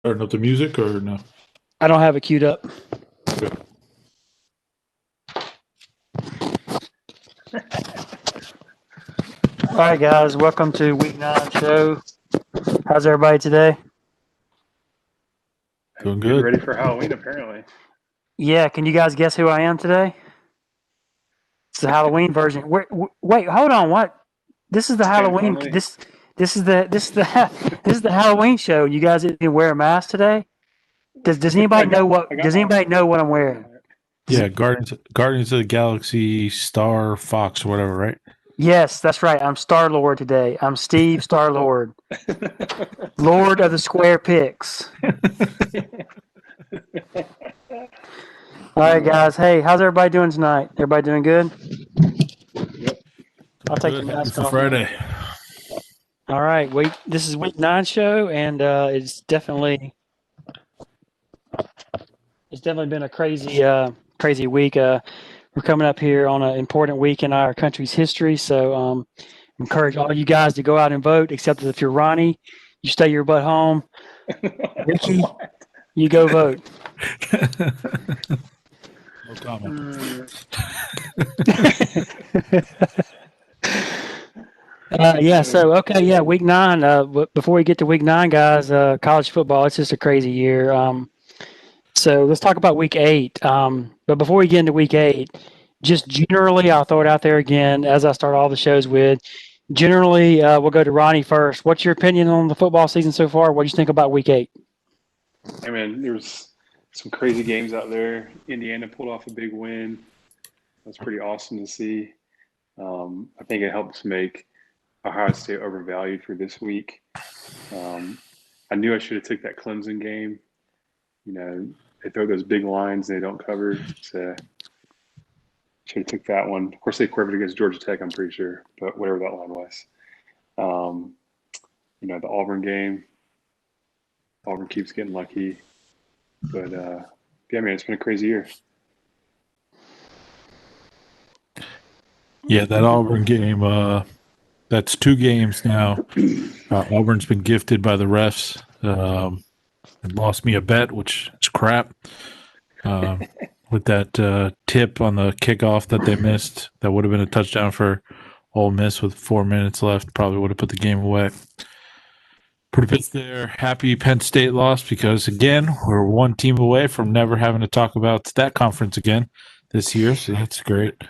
Starting up the music or no? I don't have it queued up. Okay. All right, guys. Welcome to Week 9 show. How's everybody today? Doing Getting good. ready for Halloween, apparently. Yeah, can you guys guess who I am today? It's the Halloween version. Wait, hold on. What? This is the Halloween. Finally. This is the Halloween show. You guys didn't wear a mask today? Does anybody know what? Does anybody know what I'm wearing? Yeah, Guardians of the Galaxy Star Fox, whatever, right? Yes, that's right. I'm Star Lord today. I'm Steve Star Lord, Lord of the Square Picks. All right, guys. Hey, how's everybody doing tonight? Everybody doing good? Yep. I'll take Good. the Happy mask for off. Friday. All right. This is Week 9 show, and it's definitely been a crazy week. We're coming up here on an important week in our country's history, so encourage all you guys to go out and vote. Except if you're Ronnie, you stay your butt home. Ricky, you go vote. No comment. Week 9. Before we get to Week 9, guys, college football, it's just a crazy year. So let's talk about Week 8. But before we get into Week 8, just generally, I'll throw it out there again, as I start all the shows with. Generally, we'll go to Ronnie first. What's your opinion on the football season so far? What do you think about Week 8? Hey, man, there's some crazy games out there. Indiana pulled off a big win. That's pretty awesome to see. I think it helps make Ohio State overvalued for this week. I knew I should have took that Clemson game. You know, they throw those big lines, they don't cover. So should have took that one. Of course, they covered against Georgia Tech, I'm pretty sure, but whatever that line was. The Auburn game. Auburn keeps getting lucky. But, yeah, man, it's been a crazy year. Yeah, that Auburn game, that's 2 games now. Auburn's been gifted by the refs. It lost me a bet, which is crap. With that tip on the kickoff that they missed, that would have been a touchdown for Ole Miss with 4 minutes left. Probably would have put the game away. Pretty pissed there. Happy Penn State lost because, again, we're one team away from never having to talk about that conference again this year, so that's great.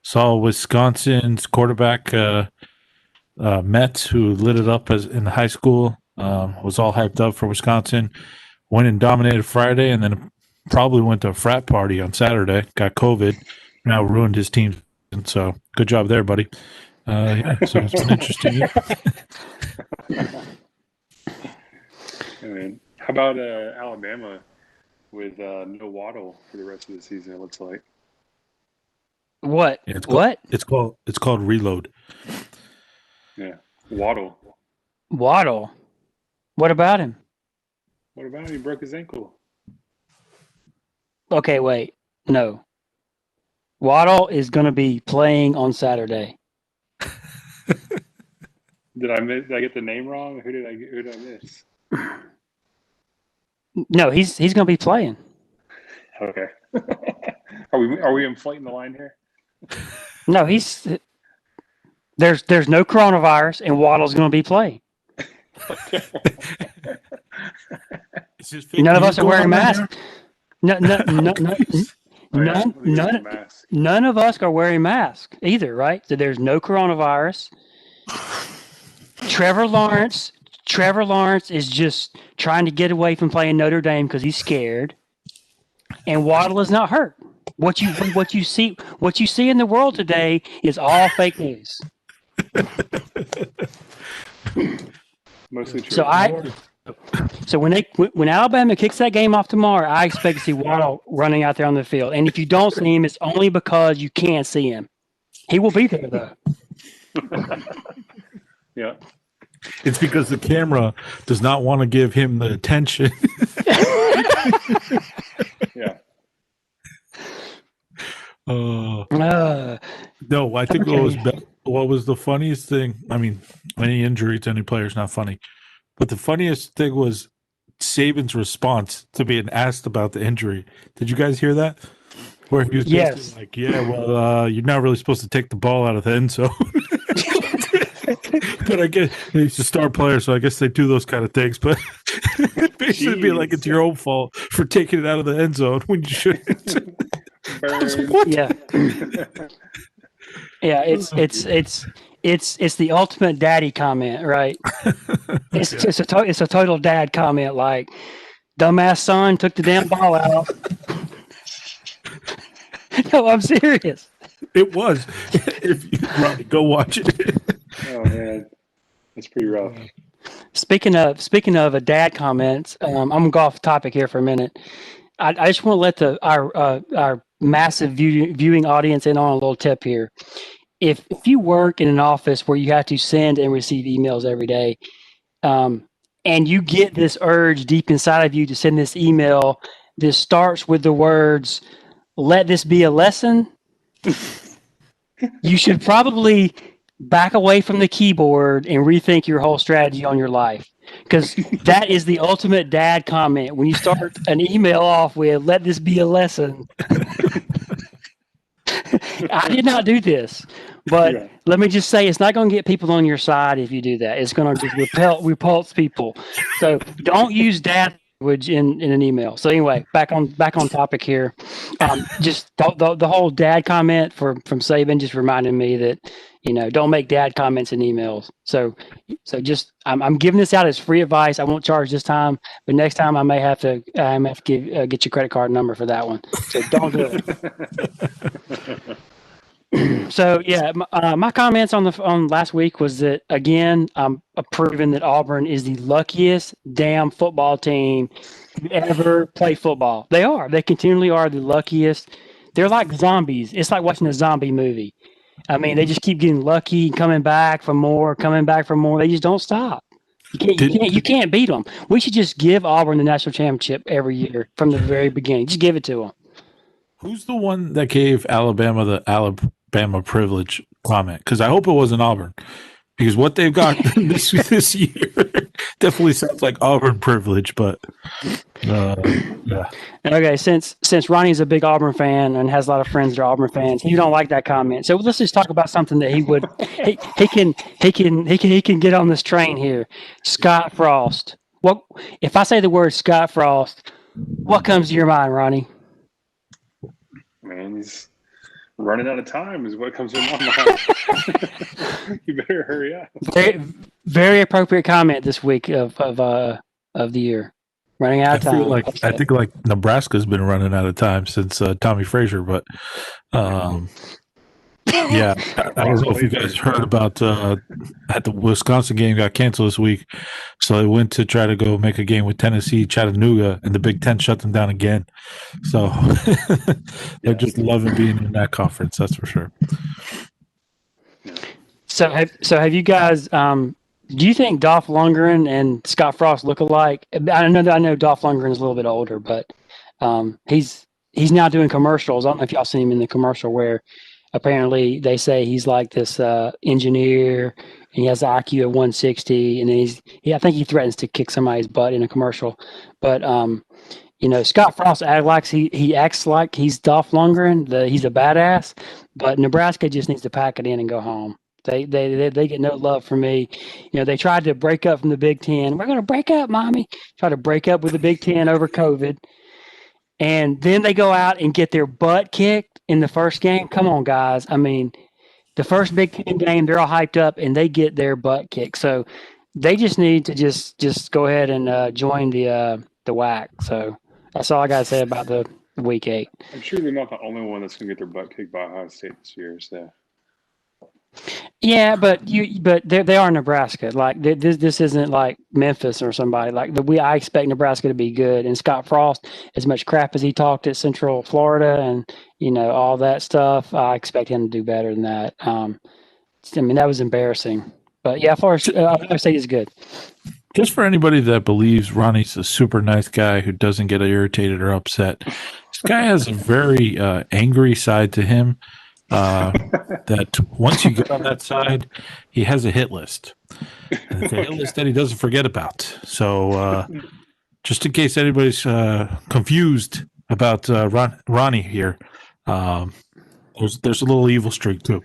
Saw Wisconsin's quarterback, Metz, who lit it up in high school, was all hyped up for Wisconsin, went and dominated Friday, and then probably went to a frat party on Saturday, got COVID, now ruined his team. And so good job there, buddy. So it's been interesting. How about Alabama with no Waddle for the rest of the season, it looks like? What? Yeah, What? It's called reload. Yeah, Waddle. Waddle. What about him? What about him? He broke his ankle. Okay, wait. No. Waddle is going to be playing on Saturday. Did I get the name wrong? Who did I miss? No, he's going to be playing. Okay. Are we inflating the line here? No, there's no coronavirus, and Waddle's going to be playing. None of us are wearing masks. None of us are wearing masks either, right? So there's no coronavirus. Trevor Lawrence is just trying to get away from playing Notre Dame because he's scared, and Waddle is not hurt. What you see in the world today is all fake news. Mostly true. So when Alabama kicks that game off tomorrow, I expect to see Waddle running out there on the field. And if you don't see him, it's only because you can't see him. He will be there though. Yeah. It's because the camera does not want to give him the attention. Yeah. No, I think what was the funniest thing. I mean, any injury to any player is not funny. But the funniest thing was Saban's response to being asked about the injury. Did you guys hear that? Where he was basically like, "Yeah, well, you're not really supposed to take the ball out of the end zone." But I guess he's a star player, so I guess they do those kind of things. But basically, be like it's your own fault for taking it out of the end zone when you shouldn't. What? Yeah, yeah. It's the ultimate daddy comment, right? It's just it's a total dad comment. Like, dumbass son took the damn ball out. No, I'm serious. It was. If you Ronnie, go watch it. Oh man, that's pretty rough. Speaking of a dad comments, I'm gonna go off topic here for a minute. I just want to let our massive viewing audience in on a little tip here. If you work in an office where you have to send and receive emails every day, and you get this urge deep inside of you to send this email, this starts with the words, "Let this be a lesson," you should probably back away from the keyboard and rethink your whole strategy on your life. Because that is the ultimate dad comment. When you start an email off with, "Let this be a lesson." I did not do this, but let me just say, it's not going to get people on your side if you do that. It's going to just repulse people. So don't use dad language in an email. So anyway, back on topic here. Just the whole dad comment from Saban just reminded me that, don't make dad comments in emails. So just I'm giving this out as free advice. I won't charge this time, but next time I may have to get your credit card number for that one. So don't do it. So yeah, my comments on last week was that, again, I'm proving that Auburn is the luckiest damn football team to ever play football. They are. They continually are the luckiest. They're like zombies. It's like watching a zombie movie. I mean, they just keep getting lucky and coming back for more. They just don't stop. You can't beat them. We should just give Auburn the national championship every year from the very beginning. Just give it to them. Who's the one that gave Alabama the Alabama privilege comment? Because I hope it wasn't Auburn. Because what they've got this year definitely sounds like Auburn privilege, but yeah. Okay, since Ronnie's a big Auburn fan and has a lot of friends that are Auburn fans, you don't like that comment. So let's just talk about something that he can get on this train here. Scott Frost. What if I say the word Scott Frost? What comes to your mind, Ronnie? Man, he's running out of time is what comes to my mind. You better hurry up. Very, very appropriate comment this week of the year. Running out of time. I think Nebraska's been running out of time since Tommy Frazier, but yeah, I don't know if you guys heard about at the Wisconsin game got canceled this week, so they went to try to go make a game with Tennessee, Chattanooga, and the Big Ten shut them down again. So they're just loving being in that conference, that's for sure. So have you guys? Do you think Dolph Lundgren and Scott Frost look alike? I know Dolph Lundgren is a little bit older, but he's now doing commercials. I don't know if y'all seen him in the commercial where apparently they say he's like this engineer and he has an IQ of 160, and then I think he threatens to kick somebody's butt in a commercial. But Scott Frost acts like he's Dolph Lundgren. He's a badass, but Nebraska just needs to pack it in and go home. They get no love from me. They tried to break up from the Big Ten. We're going to break up, mommy. Try to break up with the Big Ten over COVID. And then they go out and get their butt kicked in the first game. Come on, guys. I mean, the first Big Ten game, they're all hyped up, and they get their butt kicked. So they just need to just go ahead and join the WAC. So that's all I got to say about the Week 8. I'm sure they're not the only one that's going to get their butt kicked by Ohio State this year. So. Yeah, but they are Nebraska. Like this isn't like Memphis or somebody. I expect Nebraska to be good. And Scott Frost, as much crap as he talked at Central Florida and all that stuff, I expect him to do better than that. That was embarrassing. But yeah, as far as Ohio State is good. Just for anybody that believes Ronnie's a super nice guy who doesn't get irritated or upset, this guy has a very angry side to him. that once you get on that side, he has a hit list. And it's a hit list that he doesn't forget about. So just in case anybody's confused about Ronnie here, there's a little evil streak too.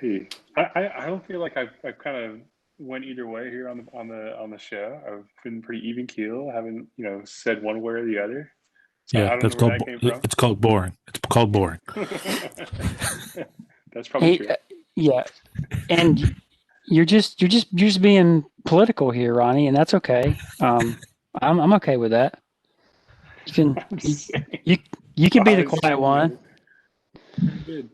Hey, I don't feel like I've kind of went either way here on the show. I've been pretty even keel. I haven't said one way or the other. So Yeah, I don't know where that came from. It's called boring. It's called boring. That's probably true. Yeah, and you're just being political here, Ronnie, and that's okay. I'm okay with that. You can be the quiet one. Good.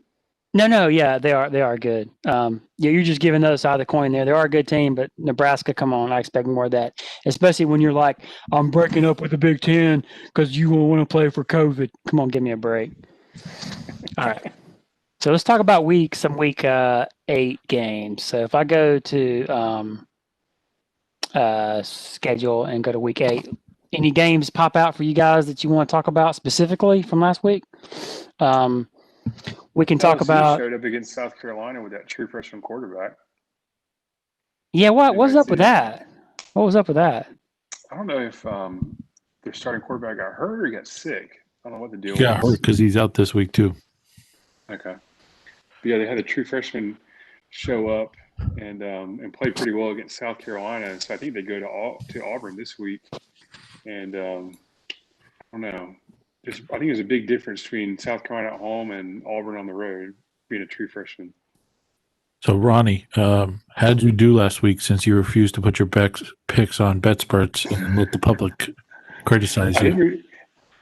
No, yeah, they are good. Yeah, you're just giving the other side of the coin there. They are a good team, but Nebraska, come on, I expect more of that. Especially when you're like, I'm breaking up with the Big Ten because you will want to play for COVID. Come on, give me a break. All right. So let's talk about some week 8 games. So if I go to schedule and go to week 8, any games pop out for you guys that you want to talk about specifically from last week? We can talk about. Showed up against South Carolina with that true freshman quarterback. Yeah, what's up with that? What was up with that? I don't know if their starting quarterback got hurt or got sick. I don't know what the deal was. He got hurt because he's out this week too. Okay. But yeah, they had a true freshman show up and play pretty well against South Carolina. So I think they go to Auburn this week. And I don't know. I think there's a big difference between South Carolina at home and Auburn on the road, being a true freshman. So, Ronnie, how did you do last week since you refused to put your picks on BetSperts and let the public criticize you?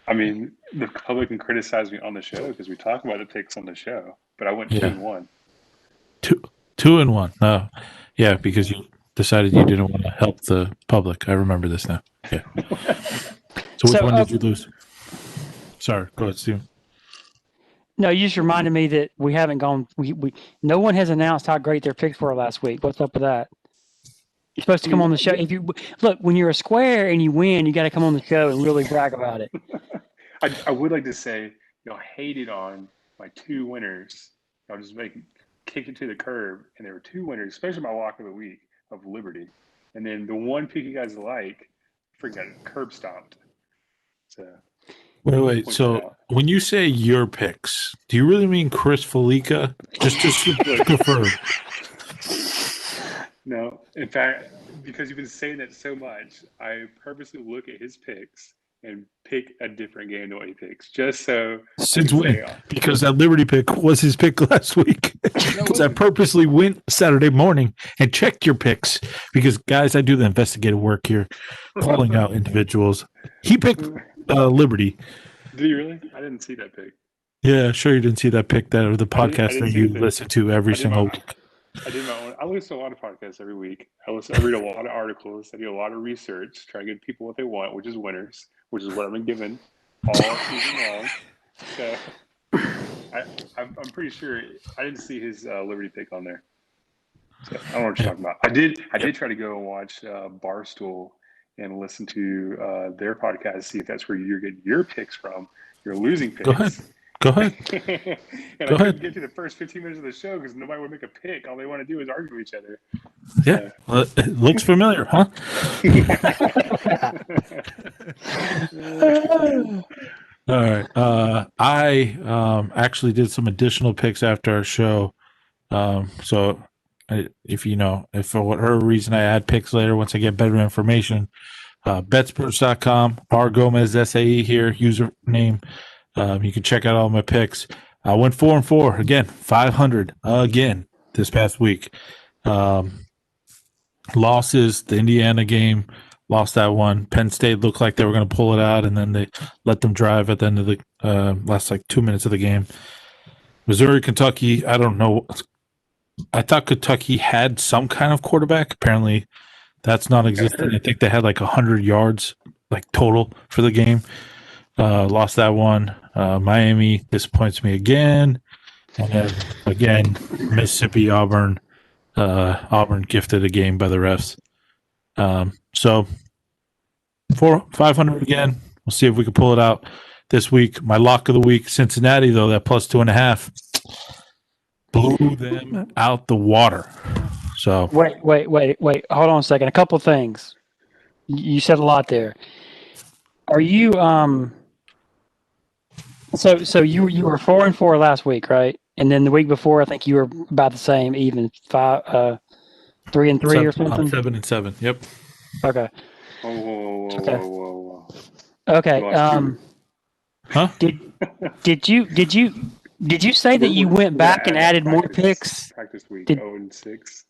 The public can criticize me on the show because we talk about the picks on the show, but I went 2-1. 2-1. No. Yeah, because you decided you didn't want to help the public. I remember this now. Yeah. So which one did you lose? Sorry, go ahead, Steven. No, you just reminded me that we haven't gone. We no one has announced how great their picks were last week. What's up with that? You're supposed to come on the show. If you look, when you're a square and you win, you got to come on the show and really brag about it. I would like to say, hated on my 2 winners. I just kicked it to the curb, and there were 2 winners, especially my lock of the week of Liberty, and then the one pick you guys like, forget it, curb stomped. So. Wait. So when you say your picks, do you really mean Chris Felica? Just to confirm. No, in fact, because you've been saying that so much, I purposely look at his picks and pick a different game than what he picks, just so. Since when? Because that Liberty pick was his pick last week. Because I purposely went Saturday morning and checked your picks. Because, guys, I do the investigative work here, calling out individuals. He picked Liberty. Did you really? I didn't see that pick. Yeah, sure you didn't see that pick. That or the podcast that you listen to every single week. I did my own. I listen to a lot of podcasts every week. I read a lot of articles. I do a lot of research, try to give people what they want, which is winners, which is what I've been given all season long. So I'm pretty sure I didn't see his Liberty pick on there. So I don't know what you're talking about. I did try to go and watch Barstool and listen to their podcast to see if that's where you're getting your picks from. Your losing picks. Go ahead. And I couldn't get to the first 15 minutes of the show because nobody would make a pick. All they want to do is argue with each other. Yeah. Well, it looks familiar, huh? All right. I actually did some additional picks after our show. So if for whatever reason I add picks later once I get better information, betsports.com, rgomezsae here, username. You can check out all my picks. I went 4-4 again, 500 again this past week. Losses, the Indiana game, lost that one. Penn State looked like they were going to pull it out, and then they let them drive at the end of the last 2 minutes of the game. Missouri, Kentucky, I don't know. I thought Kentucky had some kind of quarterback. Apparently, that's not existent. I think they had 100 yards total for the game. Lost that one. Miami disappoints me again. And then again, Mississippi, Auburn. Auburn gifted a game by the refs. So 500 again. We'll see if we can pull it out. this week. My lock of the week, Cincinnati, though, that plus 2.5 blew them out the water. So Wait. Hold on a second. A couple things. You said a lot there. Are you So you were 4-4 last week, right? And then the week before, I think you were about the same, even 3-3 or something. 7-7. Yep. Okay. Whoa. Okay. You lost two. Huh? Did you say that you went back and added more picks? Practice week Did- 0-6.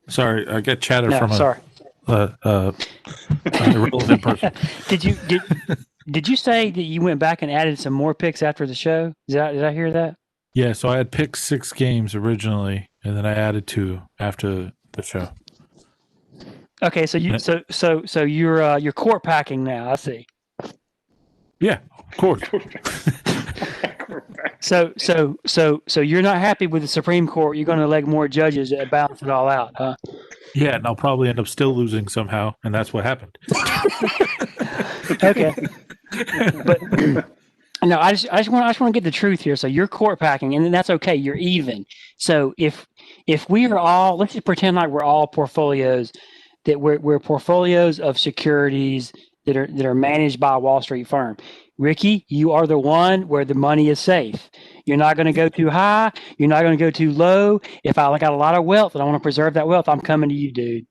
Sorry, I get chatter No, from sorry. an irrelevant person. Did you say that you went back and added some more picks after the show? Did I hear that? Yeah, so I had picked 6 games originally, and then I added 2 after the show. Okay, so you're court packing now. I see. Yeah, of course. So you're not happy with the Supreme Court. You're going to elect more judges to balance it all out, huh? Yeah, and I'll probably end up still losing somehow, and that's what happened. Okay. But no, I just want to get the truth here. So you're court packing, and that's okay. You're even. So if we are all, let's just pretend like we're all portfolios, that we're portfolios of securities that are managed by a Wall Street firm. Ricky, you are the one where the money is safe. You're not going to go too high. You're not going to go too low. If I got a lot of wealth and I want to preserve that wealth, I'm coming to you, dude.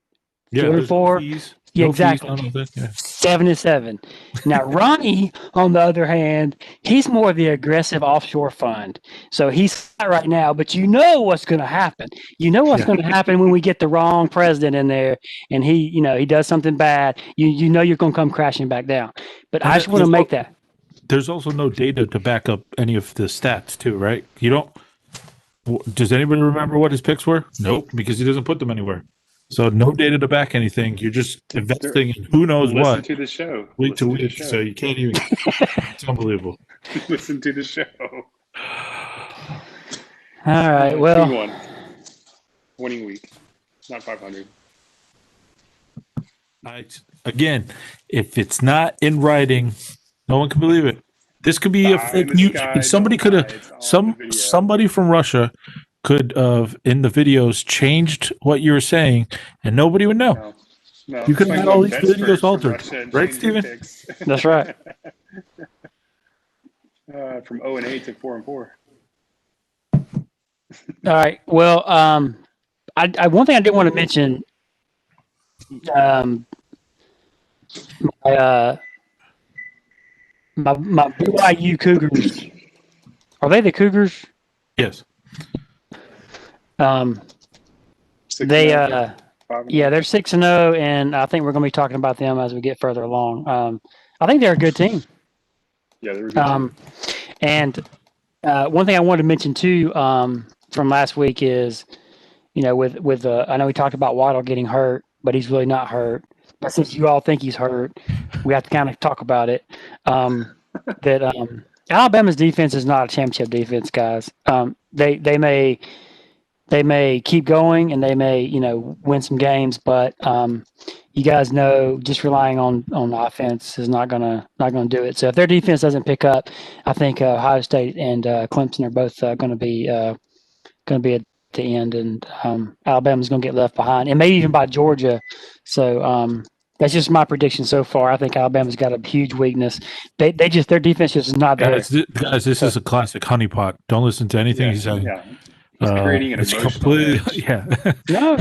Yeah, 2 or there's 4. no fees. Yeah, No exactly. fees, none of it. Yeah. 7-7. Now, Ronnie, on the other hand, he's more of the aggressive offshore fund. So he's not right now, but you know what's going to happen. You know what's going to happen when we get the wrong president in there and he does something bad. You know you're going to come crashing back down. But I just want to make that. There's also no data to back up any of the stats, too, right? You don't. Does anybody remember what his picks were? Nope, because he doesn't put them anywhere. So no data to back anything. You're just investing in who knows Listen what. to the show. Week to Listen week, so you can't even. It's unbelievable. Listen to the show. All right. Well, 2-1. Winning week. Not 500. Again, if it's not in writing, no one can believe it. This could be a Pie in fake the news. sky, Somebody don't could lie, have it's all in the video. somebody from Russia could have in the videos changed what you were saying, and nobody would know. No. You could have had all these Best videos first from altered, Russia and right, change their Steven? picks. that's right. From 0-8 to 4-4. All right. Well, I one thing I did want to mention. My BYU Cougars. Are they the Cougars? Yes. They 6-0, 5-0. yeah, they're 6-0, and I think we're going to be talking about them as we get further along. I think they're a good team. Yeah, they were good. And one thing I wanted to mention too from last week is, with I know we talked about Waddle getting hurt, but he's really not hurt. But since you all think he's hurt, we have to kind of talk about it. That Alabama's defense is not a championship defense, guys. They may keep going and they may win some games, but you guys know just relying on offense is not gonna do it. So if their defense doesn't pick up, I think Ohio State and Clemson are both going to be at the end, and Alabama's going to get left behind, and maybe even by Georgia. So that's just my prediction so far. I think Alabama's got a huge weakness. Their defense just is not there. Guys, this is a classic honeypot. Don't listen to anything he's saying. Yeah. He's creating an it's emotional edge. yeah. No,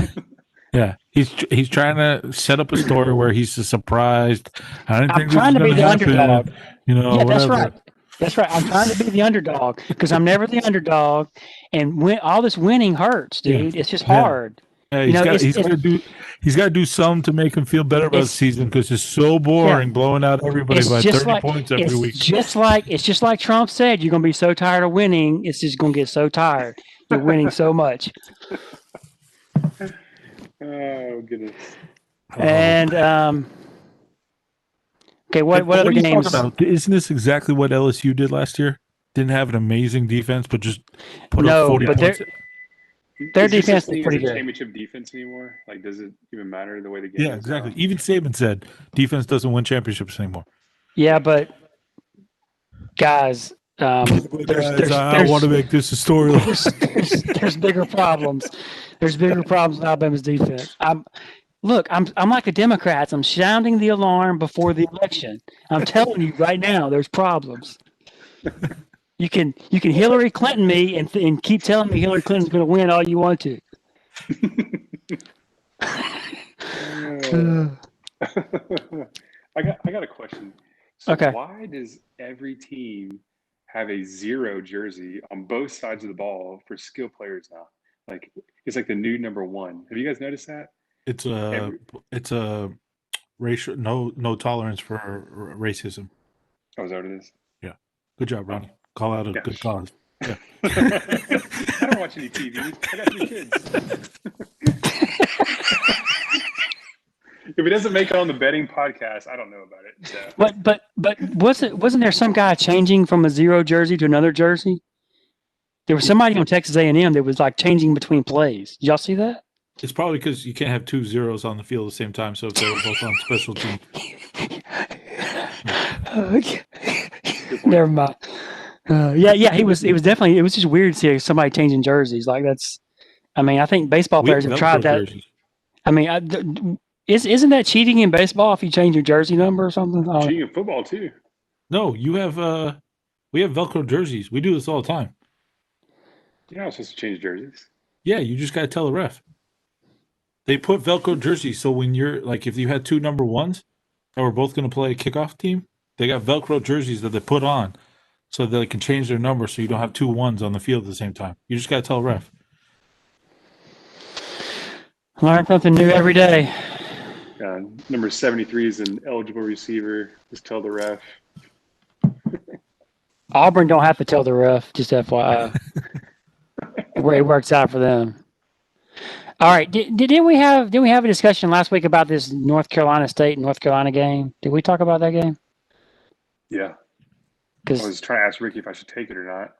Yeah, he's trying to set up a story where he's surprised. I don't I'm think this trying is to be gonna the happen. underdog. Yeah, that's whatever. right. That's right. I'm trying to be the underdog because I'm never the underdog, and all this winning hurts, dude. Yeah. It's just Yeah. hard. Yeah, he's got to do something to make him feel better about the season because it's so boring blowing out everybody by 30 points every week. It's just like Trump said. You're going to be so tired of winning. It's just going to get so tired. You're winning so much. Oh goodness. And okay, what other are you games? talking about? Isn't this exactly what LSU did last year? Didn't have an amazing defense, but just put up 40 points. Their Is this defense such is thing pretty as a good. championship defense anymore? Like, does it even matter the way the game? Yeah, is exactly. now? Even Saban said defense doesn't win championships anymore. Yeah, but guys, I want to make this a storyline. there's bigger problems. There's bigger problems with Alabama's defense. I'm like the Democrats. I'm sounding the alarm before the election. I'm telling you right now, there's problems. You can Hillary Clinton me and keep telling me Hillary Clinton's going to win all you want to. I got a question. So Okay. why does every team have a 0 jersey on both sides of the ball for skill players now? Like it's like the new number 1. Have you guys noticed that? It's a racial no tolerance for racism. Oh, is that what it is? Yeah. Good job, Ronnie. Call out a good cause. Yeah. I don't watch any TV. I got 3 kids. If it doesn't make it on the betting podcast, I don't know about it. So. But wasn't there some guy changing from a 0 jersey to another jersey? There was somebody on Texas A&M that was like changing between plays. Did y'all see that? It's probably because you can't have 2 zeros on the field at the same time. So if they were both on special teams. Okay. Never mind. He was definitely. It was just weird to see somebody changing jerseys. Like that's. I mean, I think baseball players have tried that. Jerseys. I mean, isn't that cheating in baseball if you change your jersey number or something? Cheating in football too. No, we have Velcro jerseys. We do this all the time. You're not supposed to change jerseys. Yeah, you just gotta tell the ref. They put Velcro jerseys so when you're like if you had 2 number 1s that were both gonna play a kickoff team, they got Velcro jerseys that they put on so that they can change their number so you don't have 2 1s on the field at the same time. You just gotta tell the ref. Learn something new every day. Number 73 is an eligible receiver. Just tell the ref. Auburn don't have to tell the ref, just FYI. Where it works out for them. All right. Didn't we have a discussion last week about this North Carolina State North Carolina game? Did we talk about that game? Yeah. I was trying to ask Ricky if I should take it or not.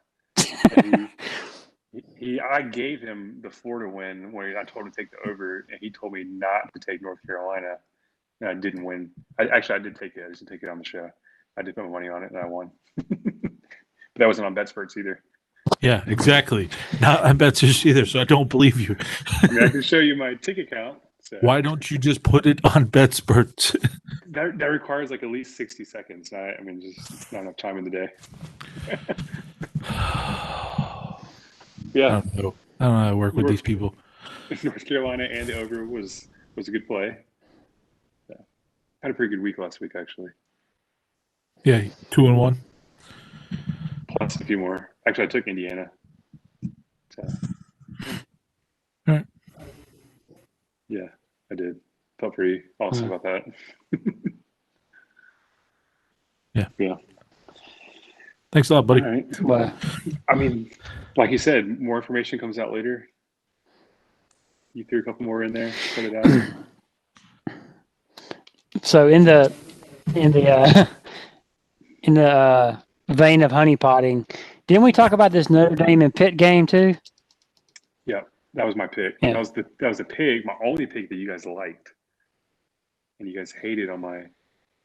I gave him the Florida win when I told him to take the over, and he told me not to take North Carolina, and I didn't win. I did take it. I just didn't take it on the show. I did put my money on it, and I won. But that wasn't on BetSperts either. Yeah, exactly. Not on BetSperts either, so I don't believe you. I mean, I can show you my ticket count. So. Why don't you just put it on BetSperts? That requires like at least 60 seconds. I mean, just not enough time in the day. Yeah. I don't know how to work with these people. North Carolina and the over was a good play. Yeah. Had a pretty good week last week, actually. Yeah, 2-1. Plus a few more. Actually, I took Indiana. So. All right. Yeah, I did. Felt pretty awesome about that. Yeah. Thanks a lot, buddy. All right. Well, I mean, like you said, more information comes out later. You threw a couple more in there. Put it out. So in the vein of honeypotting, didn't we talk about this Notre Dame and Pitt game too? Yeah, that was my pick. Yeah. That was a pick, my only pick that you guys liked, and you guys hated on my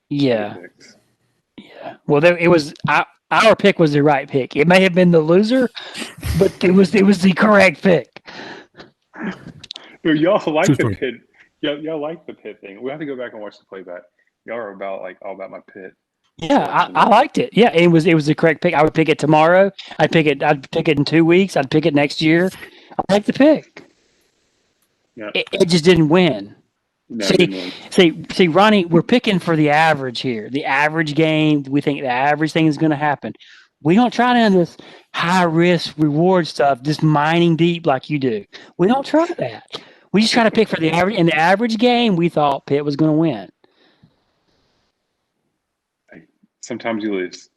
picks. Yeah. Well, it was our pick was the right pick. It may have been the loser, but it was the correct pick. Dude, y'all like the Pitt. Y'all like the Pitt thing. We have to go back and watch the playback. Y'all are all about my Pitt. Yeah, I liked it. Yeah, it was the correct pick. I would pick it tomorrow. I'd pick it in 2 weeks. I'd pick it next year. I like the pick. Yeah. It just didn't win. No, See, Ronnie, we're picking for the average here. The average game, we think the average thing is going to happen. We don't try to do this high risk reward stuff, just mining deep like you do. We don't try that. We just try to pick for the average. In the average game, we thought Pitt was going to win. Sometimes you lose.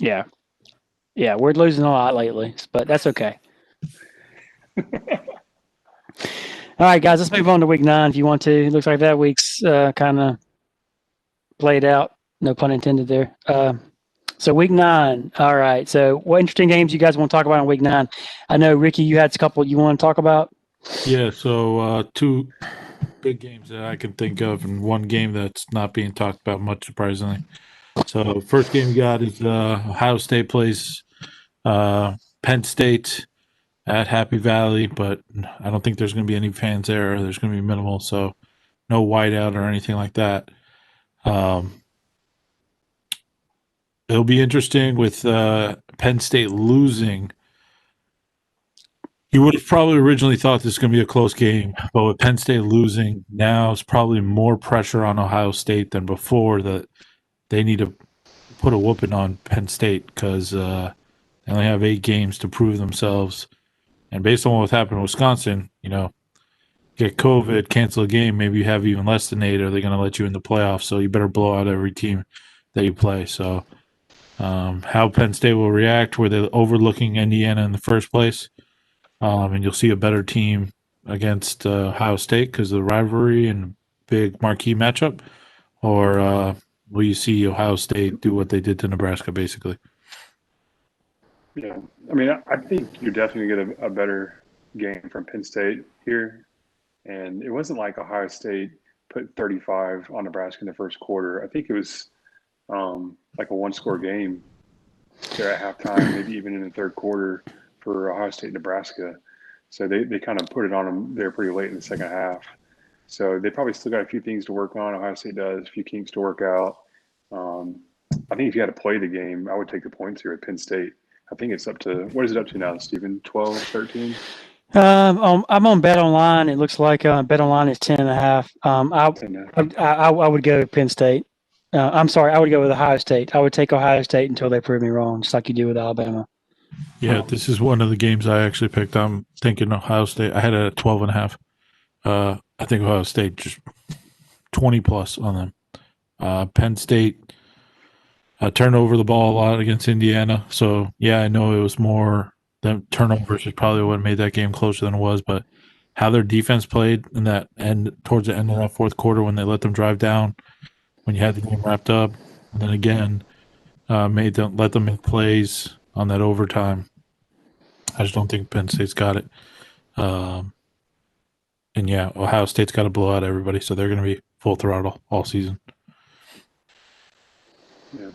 Yeah, we're losing a lot lately, but that's okay. All right, guys, let's move on to week 9 if you want to. It looks like that week's kind of played out. No pun intended there. So week 9. All right. So what interesting games you guys want to talk about in week 9? I know, Ricky, you had a couple you want to talk about. Yeah. So 2 big games that I can think of, and one game that's not being talked about much, surprisingly. So first game you got is Ohio State plays Penn State at Happy Valley, but I don't think there's going to be any fans there. There's going to be minimal, so no whiteout or anything like that. It'll be interesting with Penn State losing. You would have probably originally thought this was going to be a close game, but with Penn State losing, now it's probably more pressure on Ohio State than before that they need to put a whooping on Penn State because they only have 8 games to prove themselves. And based on what's happened in Wisconsin, get COVID, cancel a game, maybe you have even less than 8, or they're going to let you in the playoffs. So you better blow out every team that you play. So how Penn State will react, were they overlooking Indiana in the first place? And you'll see a better team against Ohio State because of the rivalry and big marquee matchup, or will you see Ohio State do what they did to Nebraska, basically? Yeah, I mean, I think you're definitely going to get a better game from Penn State here. And it wasn't like Ohio State put 35 on Nebraska in the first quarter. I think it was like a one-score game there at halftime, maybe even in the third quarter for Ohio State, Nebraska. So they kind of put it on them there pretty late in the second half. So they probably still got a few things to work on. Ohio State does, a few kinks to work out. I think if you had to play the game, I would take the points here at Penn State. I think it's up to, what is it up to now, Stephen? 12, 13? I'm on Bet Online. It looks like Bet Online is 10.5. I would go Penn State. I'm sorry, I would go with Ohio State. I would take Ohio State until they prove me wrong, just like you do with Alabama. Yeah, this is one of the games I actually picked. I'm thinking Ohio State. I had it at 12.5. I think Ohio State just 20 plus on them. Penn State turned over the ball a lot against Indiana. So, yeah, I know it was more than turnovers is probably what made that game closer than it was. But how their defense played in that end towards the end of that fourth quarter when they let them drive down, when you had the game wrapped up, and then again let them make plays on that overtime. I just don't think Penn State's got it. And yeah, Ohio State's got to blow out everybody, so they're going to be full throttle all season. Yeah.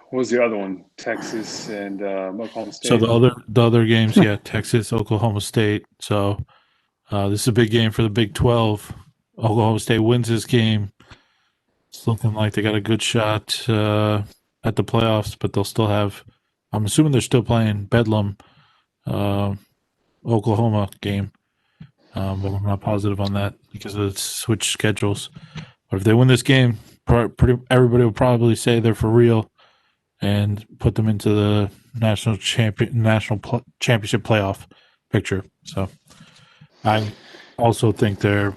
What was the other one? Texas and Oklahoma State. So the other games, yeah, Texas, Oklahoma State. So this is a big game for the Big 12. Oklahoma State wins this game. It's looking like they got a good shot at the playoffs, but they'll still have. I'm assuming they're still playing Bedlam, Oklahoma game, but I'm not positive on that because of the switch schedules. But if they win this game, everybody will probably say they're for real and put them into the national championship playoff picture. So I also think they're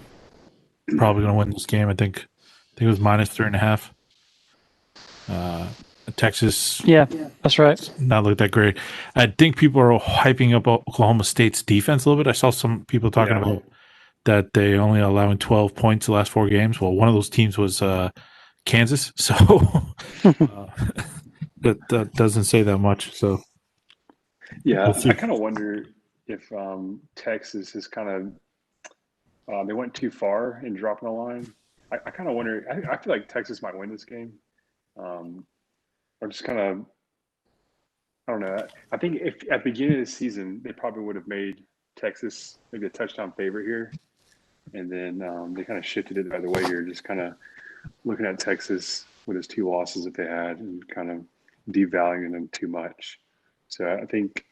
probably going to win this game. I think it was -3.5. Texas, yeah, that's right. Not look that great. I think people are hyping up Oklahoma State's defense a little bit. I saw some people talking about that they only allowing 12 points the last 4 games. Well, one of those teams was Kansas, so that doesn't say that much. So yeah, I kind of wonder if Texas is kind of they went too far in dropping the line. I kind of wonder. I feel like Texas might win this game. Or just kind of, I don't know. I think if at the beginning of the season, they probably would have made Texas maybe a touchdown favorite here. And then they kind of shifted it the other way here, just kind of looking at Texas with his 2 losses that they had and kind of devaluing them too much. So I think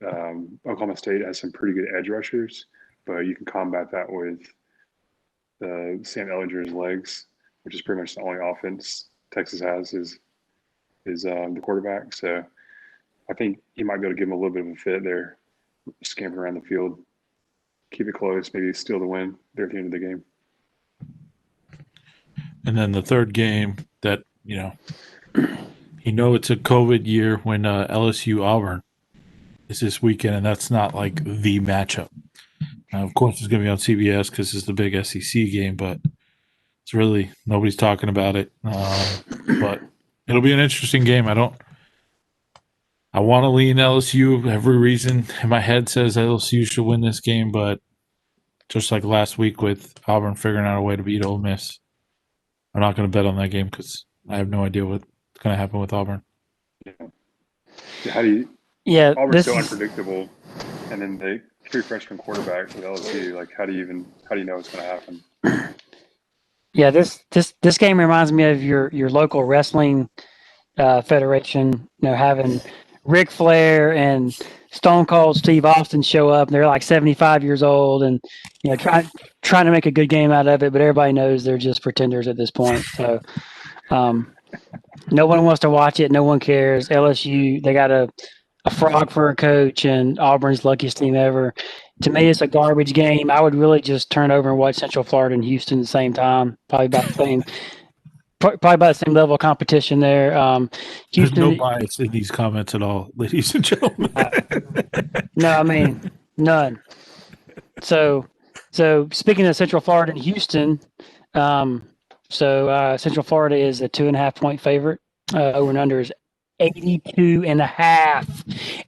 Oklahoma State has some pretty good edge rushers, but you can combat that with Sam Ellinger's legs, which is pretty much the only offense Texas has is the quarterback. So I think he might be able to give him a little bit of a fit there, scamper around the field, keep it close, maybe steal the win there at the end of the game. And then the third game that, it's a COVID year when LSU Auburn is this weekend, and that's not like the matchup. Of course, it's going to be on CBS because it's the big SEC game, but it's really nobody's talking about it. But it'll be an interesting game. I want to lean LSU. Every reason in my head says LSU should win this game, but just like last week with Auburn figuring out a way to beat Ole Miss, I'm not going to bet on that game because I have no idea what's going to happen with Auburn. How do you? Yeah, Auburn's so unpredictable, and then the true freshman quarterback with LSU. Like, how do you know what's going to happen? Yeah, this game reminds me of your local wrestling federation. You know, having Ric Flair and Stone Cold Steve Austin show up, and they're like 75 years old, and you know, trying to make a good game out of it, but everybody knows they're just pretenders at this point. So, no one wants to watch it. No one cares. LSU, they got a frog for a coach, and Auburn's luckiest team ever. To me, it's a garbage game. I would really just turn over and watch Central Florida and Houston at the same time. Probably about the same level of competition there. There's Houston, no bias in these comments at all, ladies and gentlemen. no, I mean none. So speaking of Central Florida and Houston, Central Florida is a 2.5-point favorite. Over and under is 82.5.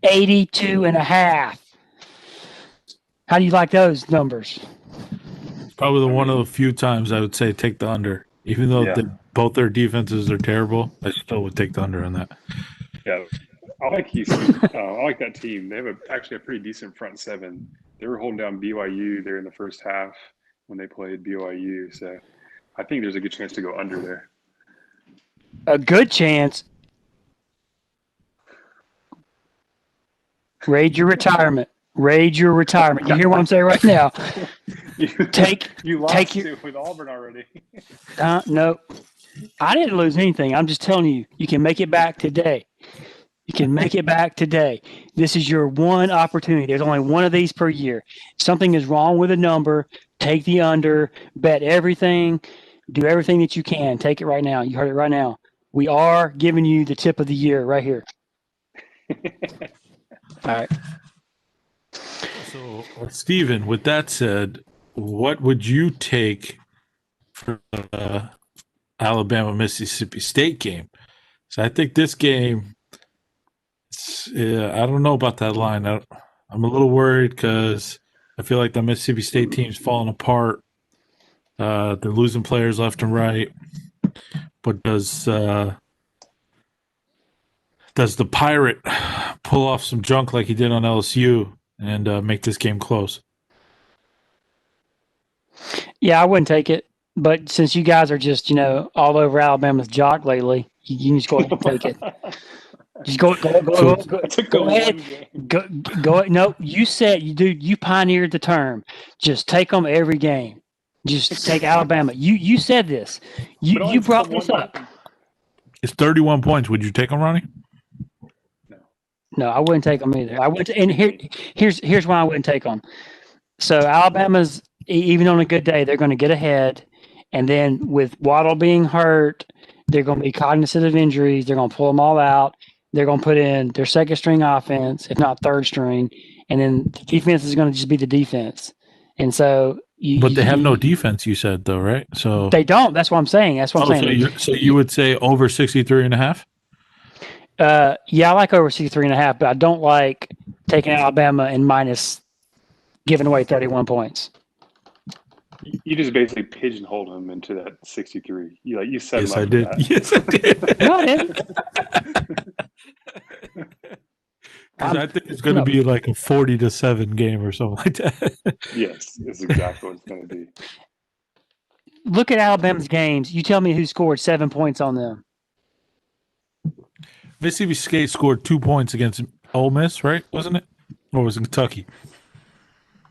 82.5. How do you like those numbers? Probably one of the few times I would say take the under. Even though both their defenses are terrible, I still would take the under on that. Yeah, I like Houston. I like that team. They have actually a pretty decent front seven. They were holding down BYU there in the first half when they played BYU. So I think there's a good chance to go under there. A good chance. Raid your retirement. Raid your retirement. You hear what I'm saying right now? You lost it with Auburn already. No, I didn't lose anything. I'm just telling you, you can make it back today. You can make it back today. This is your one opportunity. There's only one of these per year. Something is wrong with a number. Take the under. Bet everything. Do everything that you can. Take it right now. You heard it right now. We are giving you the tip of the year right here. All right. So, Steven, with that said, what would you take for the Alabama-Mississippi State game? So I think this game, I don't know about that line. I'm a little worried because I feel like the Mississippi State team's falling apart. They're losing players left and right. But does the Pirate pull off some junk like he did on LSU and make this game close? Yeah, I wouldn't take it. But since you guys are just, all over Alabama's jock lately, you can just go ahead and take it. Just go ahead. Go. No, you said you pioneered the term. Just take them every game. Just take Alabama. You said this. You brought this up. It's 31 points. Would you take them, Ronnie? No, I wouldn't take them either. I would, and here's why I wouldn't take them. So Alabama's, even on a good day, they're going to get ahead, and then with Waddle being hurt, they're going to be cognizant of injuries. They're going to pull them all out. They're going to put in their second string offense, if not third string, and then the defense is going to just be the defense. And so, but they have no defense. You said though, right? So they don't. That's what I'm saying. That's what I'm saying. So you would say over 63.5? Yeah, I like over 63.5, but I don't like taking Alabama and minus giving away 31 points. You just basically pigeonholed him into that 63. You said yes, I did. That. Yes, I did. No, I didn't. I think it's going to be like a 40-7 game or something like that. Yes, that's exactly what it's going to be. Look at Alabama's games. You tell me who scored 7 points on them. Mississippi State scored 2 points against Ole Miss, right? Wasn't it? Or was it Kentucky?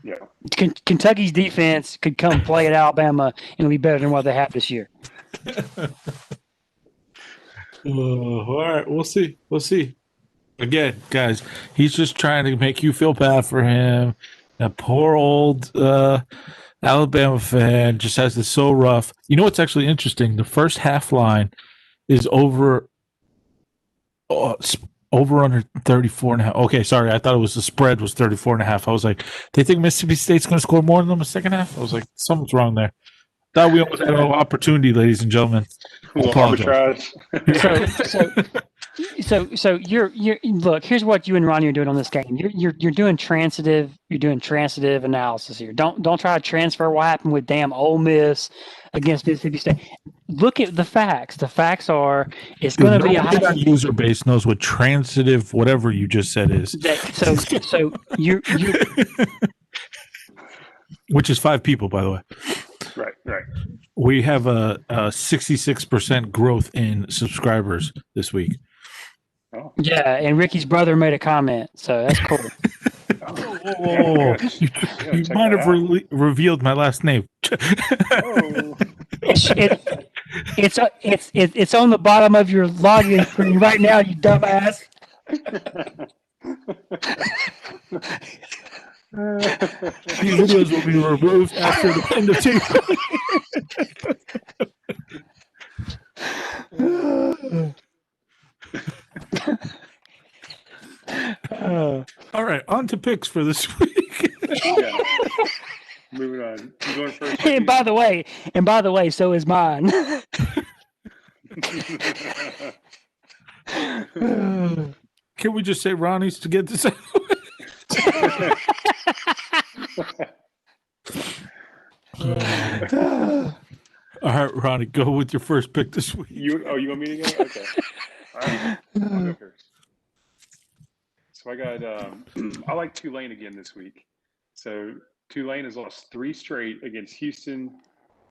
Yeah. Kentucky's defense could come play at Alabama and be better than what they have this year. All right, we'll see. We'll see. Again, guys, he's just trying to make you feel bad for him. That poor old Alabama fan just has this so rough. You know what's actually interesting? The first half line is over under 34.5. Okay, sorry. I thought it was the spread was 34.5. I was like, they think Mississippi State's going to score more than them in the second half? I was like, something's wrong there. Thought we almost had an opportunity, ladies and gentlemen. Arbitrage. So you're look. Here's what you and Ronnie are doing on this game. You're doing transitive. You're doing transitive analysis here. Don't try to transfer what happened with damn Ole Miss against Mississippi State. Look at the facts. The facts are it's going to be a Nobody in high. our user base knows what transitive whatever you just said is. So you Which is 5 people, by the way. Right. We have a 66% growth in subscribers this week. Oh, yeah. And Ricky's brother made a comment, so that's cool. Oh, you might have revealed my last name. Oh. It's on the bottom of your login screen right now, you dumbass. These videos will be removed after the end of All right, on to picks for this week. Yeah. Moving on. You going first? And by the way, so is mine. Can we just say Ronnie's to get this out? All right, Ronnie, go with your first pick this week. You want me to go? Okay. All right. I'll go first. So I got I like Tulane again this week. So Tulane has lost 3 straight against Houston,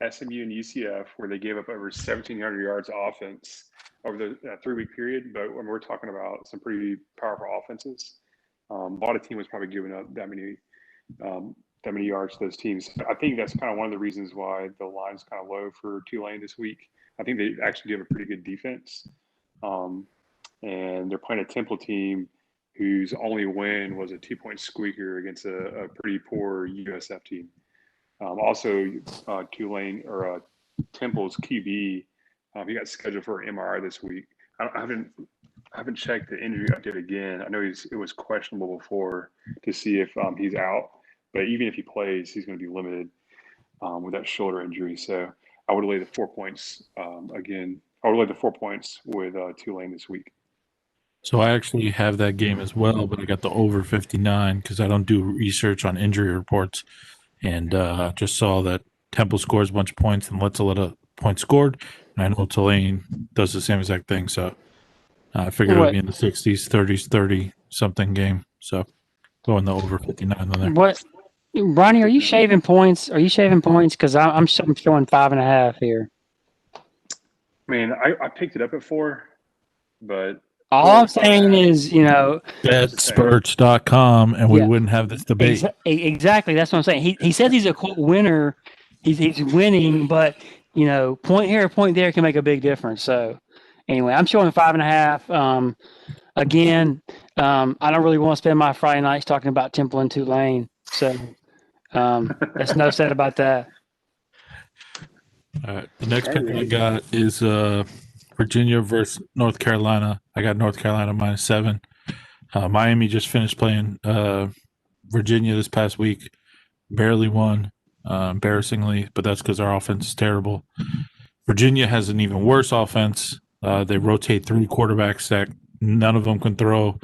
SMU, and UCF, where they gave up over 1,700 yards of offense over the 3-week period. But when we're talking about some pretty powerful offenses, a lot of teams was probably giving up that many yards to those teams. I think that's kind of one of the reasons why the line's kind of low for Tulane this week. I think they actually do have a pretty good defense, and they're playing a Temple team whose only win was a 2-point squeaker against a pretty poor USF team. Also, Tulane or Temple's QB, he got scheduled for an MRI this week. I haven't checked the injury update again. I know it was questionable before to see if he's out, but even if he plays, he's going to be limited with that shoulder injury. So I would lay the 4 points again. I would lay the 4 points with Tulane this week. So I actually have that game as well, but I got the over 59 because I don't do research on injury reports, and just saw that Temple scores a bunch of points and lets a lot of points scored, and I know Tulane does the same exact thing. So I figured it would be in the 60s, 30s, 30 something game. So going the over 59 on there. What, Ronnie? Are you shaving points? Because I'm showing 5.5 here. Man, I picked it up at 4, but all I'm saying is, betspurts.com, and we wouldn't have this debate. Exactly. That's what I'm saying. He says he's a quote winner. He's winning, but point here or point there can make a big difference. So anyway, I'm showing 5.5. Again, I don't really want to spend my Friday nights talking about Temple and Tulane. So that's enough said about that. All right. The next pick I got is Virginia versus North Carolina. I got North Carolina -7. Miami just finished playing Virginia this past week. Barely won, embarrassingly, but that's because our offense is terrible. Virginia has an even worse offense. They rotate 3 quarterbacks that none of them can throw.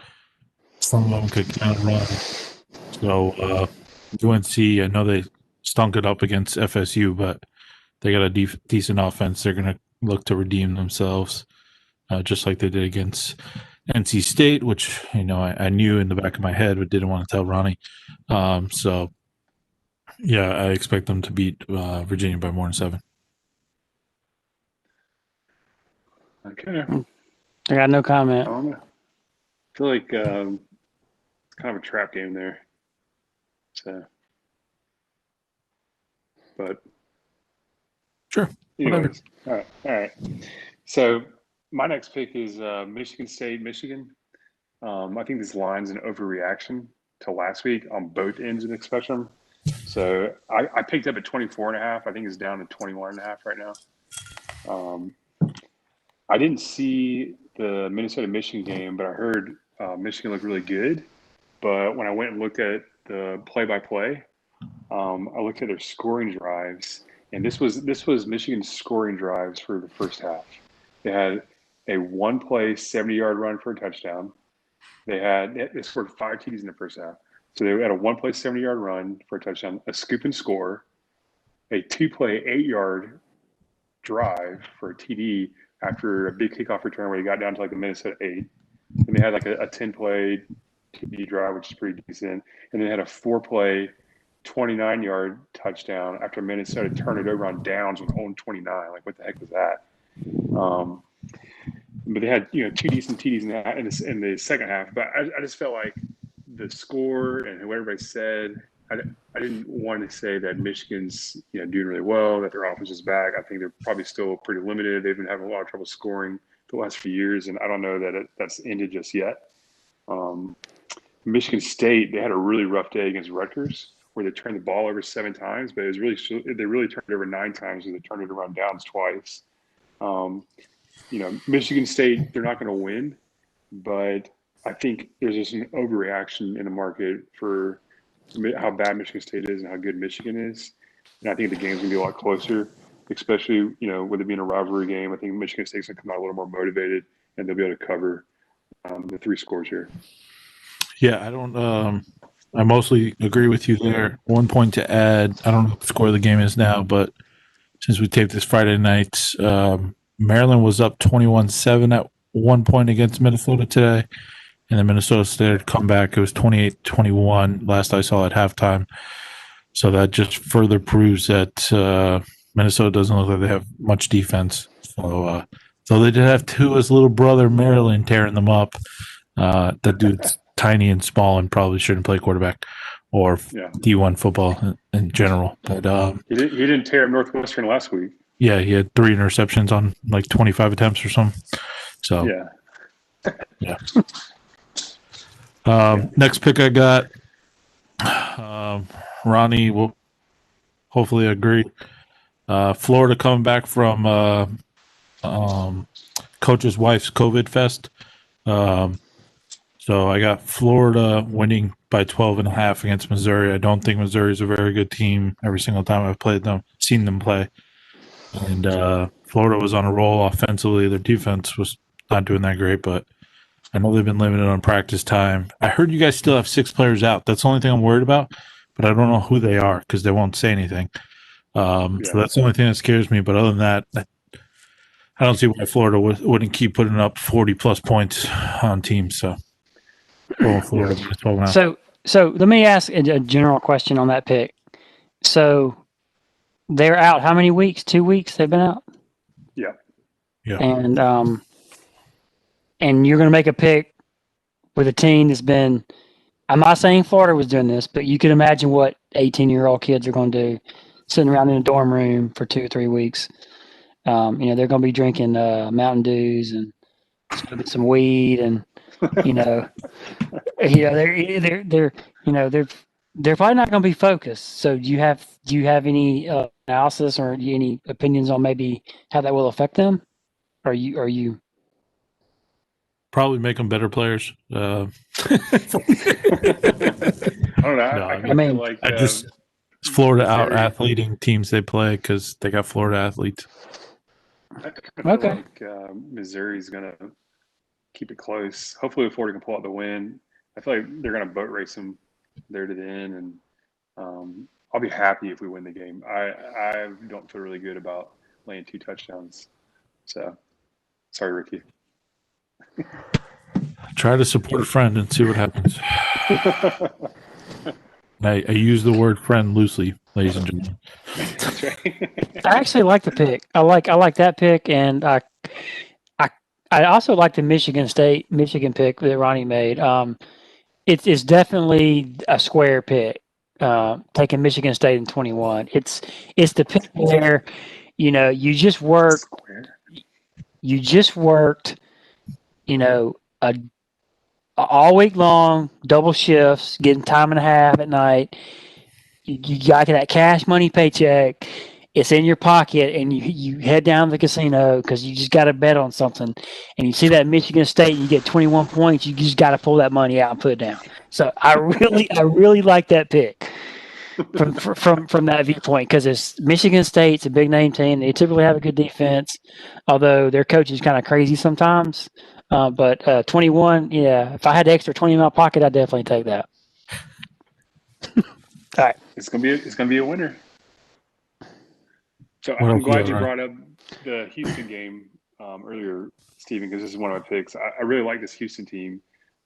Some of them could count run. So UNC, I know they stunk it up against FSU, but they got a decent offense. They're going to look to redeem themselves, just like they did against NC State, which I knew in the back of my head, but didn't want to tell Ronnie. So, yeah, I expect them to beat Virginia by more than 7. Okay. I got no comment. I feel like it's kind of a trap game there. So, but sure. Anyways, all right. So my next pick is Michigan State, Michigan. I think this line's an overreaction to last week on both ends of the spectrum. So I picked up at 24.5. I think it's down to 21.5 right now. I didn't see the Minnesota-Michigan game, but I heard Michigan looked really good. But when I went and looked at the play-by-play, I looked at their scoring drives. And this was Michigan's scoring drives for the first half. They had a one-play 70-yard run for a touchdown. They scored 5 TDs in the first half. So they had a one-play 70-yard run for a touchdown, a scoop and score, a 2-play 8-yard drive for a TD after a big kickoff return where they got down to like the Minnesota 8. And they had like a 10-play TD drive, which is pretty decent. And then had a 4-play 29-yard touchdown after Minnesota turned it over on downs with own 29. Like, what the heck was that? But they had, two decent TDs in the second half. But I just felt like the score and what everybody said, I didn't want to say that Michigan's doing really well, that their offense is back. I think they're probably still pretty limited. They've been having a lot of trouble scoring the last few years, and I don't know that that's ended just yet. Michigan State, they had a really rough day against Rutgers, where they turned the ball over 7 times, but they really turned it over 9 times, and they turned it around downs twice. Michigan State, they're not going to win, but I think there's just an overreaction in the market for how bad Michigan State is and how good Michigan is. And I think the game's going to be a lot closer, especially, with it being a rivalry game. I think Michigan State's going to come out a little more motivated, and they'll be able to cover the 3 scores here. Yeah, I mostly agree with you there. One point to add, I don't know what the score of the game is now, but since we taped this Friday night, Maryland was up 21-7 at one point against Minnesota today. And then Minnesota State come back. It was 28-21 last I saw at halftime. So that just further proves that Minnesota doesn't look like they have much defense. So they did have Tua's little brother, Maryland, tearing them up. That dude's tiny and small and probably shouldn't play quarterback or D1 football in general. But he didn't tear up Northwestern last week. Yeah, he had 3 interceptions on like 25 attempts or something. So yeah. Next pick I got, Ronnie will hopefully agree. Florida coming back from coach's wife's COVID fest. So I got Florida winning by 12.5 against Missouri. I don't think Missouri is a very good team every single time I've seen them play. And Florida was on a roll offensively. Their defense was not doing that great, but I know they've been limited on practice time. I heard you guys still have 6 players out. That's the only thing I'm worried about, but I don't know who they are because they won't say anything. So that's the only thing that scares me. But other than that, I don't see why Florida wouldn't keep putting up 40-plus points on teams. So, Florida, 12.5. So let me ask a general question on that pick. So they're out how many weeks? 2 weeks they've been out? Yeah. And you're going to make a pick with a team that's been – I'm not saying Florida was doing this, but you can imagine what 18-year-old kids are going to do sitting around in a dorm room for 2 or 3 weeks. They're going to be drinking Mountain Dews and smoking some weed and, they're probably not going to be focused. So do you have any analysis or any opinions on maybe how that will affect them? Are you probably make them better players. I don't know. It's Florida out athleting teams they play because they got Florida athletes. I kind of feel like Missouri's going to keep it close. Hopefully Florida can pull out the win. I feel like they're going to boat race them there to the end, and I'll be happy if we win the game. I don't feel really good about laying 2 touchdowns. So, sorry, Ricky. Try to support a friend and see what happens. I use the word friend loosely, ladies and gentlemen. I actually like the pick. I like that pick, and I also like the Michigan pick that Ronnie made. It's definitely a square pick. Taking Michigan State in 21. It's the pick where you just worked all week long, double shifts, getting time and a half at night. You got that cash money paycheck. It's in your pocket, and you head down to the casino because you just got to bet on something. And you see that Michigan State, you get 21 points. You just got to pull that money out and put it down. So I really like that pick. from that viewpoint, because it's Michigan State's a big name team. They typically have a good defense, although their coach is kind of crazy sometimes. But 21, yeah, if I had the extra 20 in my pocket, I'd definitely take that. All right. It's gonna be a winner. So What I'm else glad you you got, brought up the Houston game earlier, Stephen, because this is one of my picks. I really like this Houston team.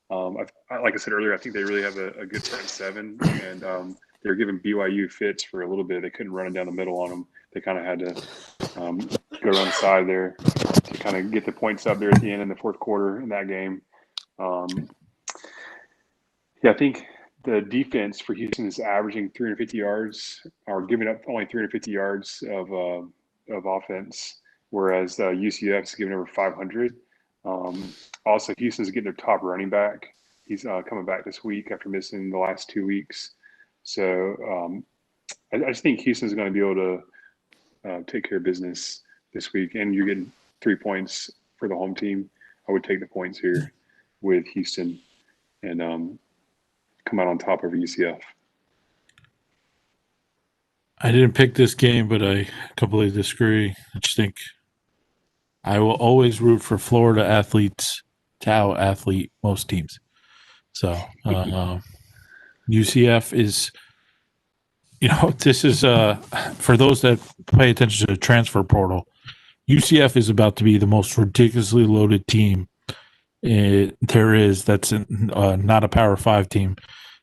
Like I said earlier, I think they really have a good front seven, and they were giving BYU fits for a little bit. They couldn't run it down the middle on them. They kind of had to go around the side there to kind of get the points up there at the end in the fourth quarter in that game. Yeah, I think the defense for Houston is averaging 350 yards, or giving up only 350 yards of offense, whereas UCF is giving over 500. Also, Houston's getting their top running back. He's coming back this week after missing the last 2 weeks. So I just think Houston's going to be able to take care of business this week. And you're getting 3 points for the home team. I would take the points here with Houston and come out on top over UCF. I didn't pick this game, but I completely disagree. I just think I will always root for Florida athletes to out-athlete most teams. So UCF is, this is for those that pay attention to the transfer portal, UCF is about to be the most ridiculously loaded team there is that's not a Power 5 team,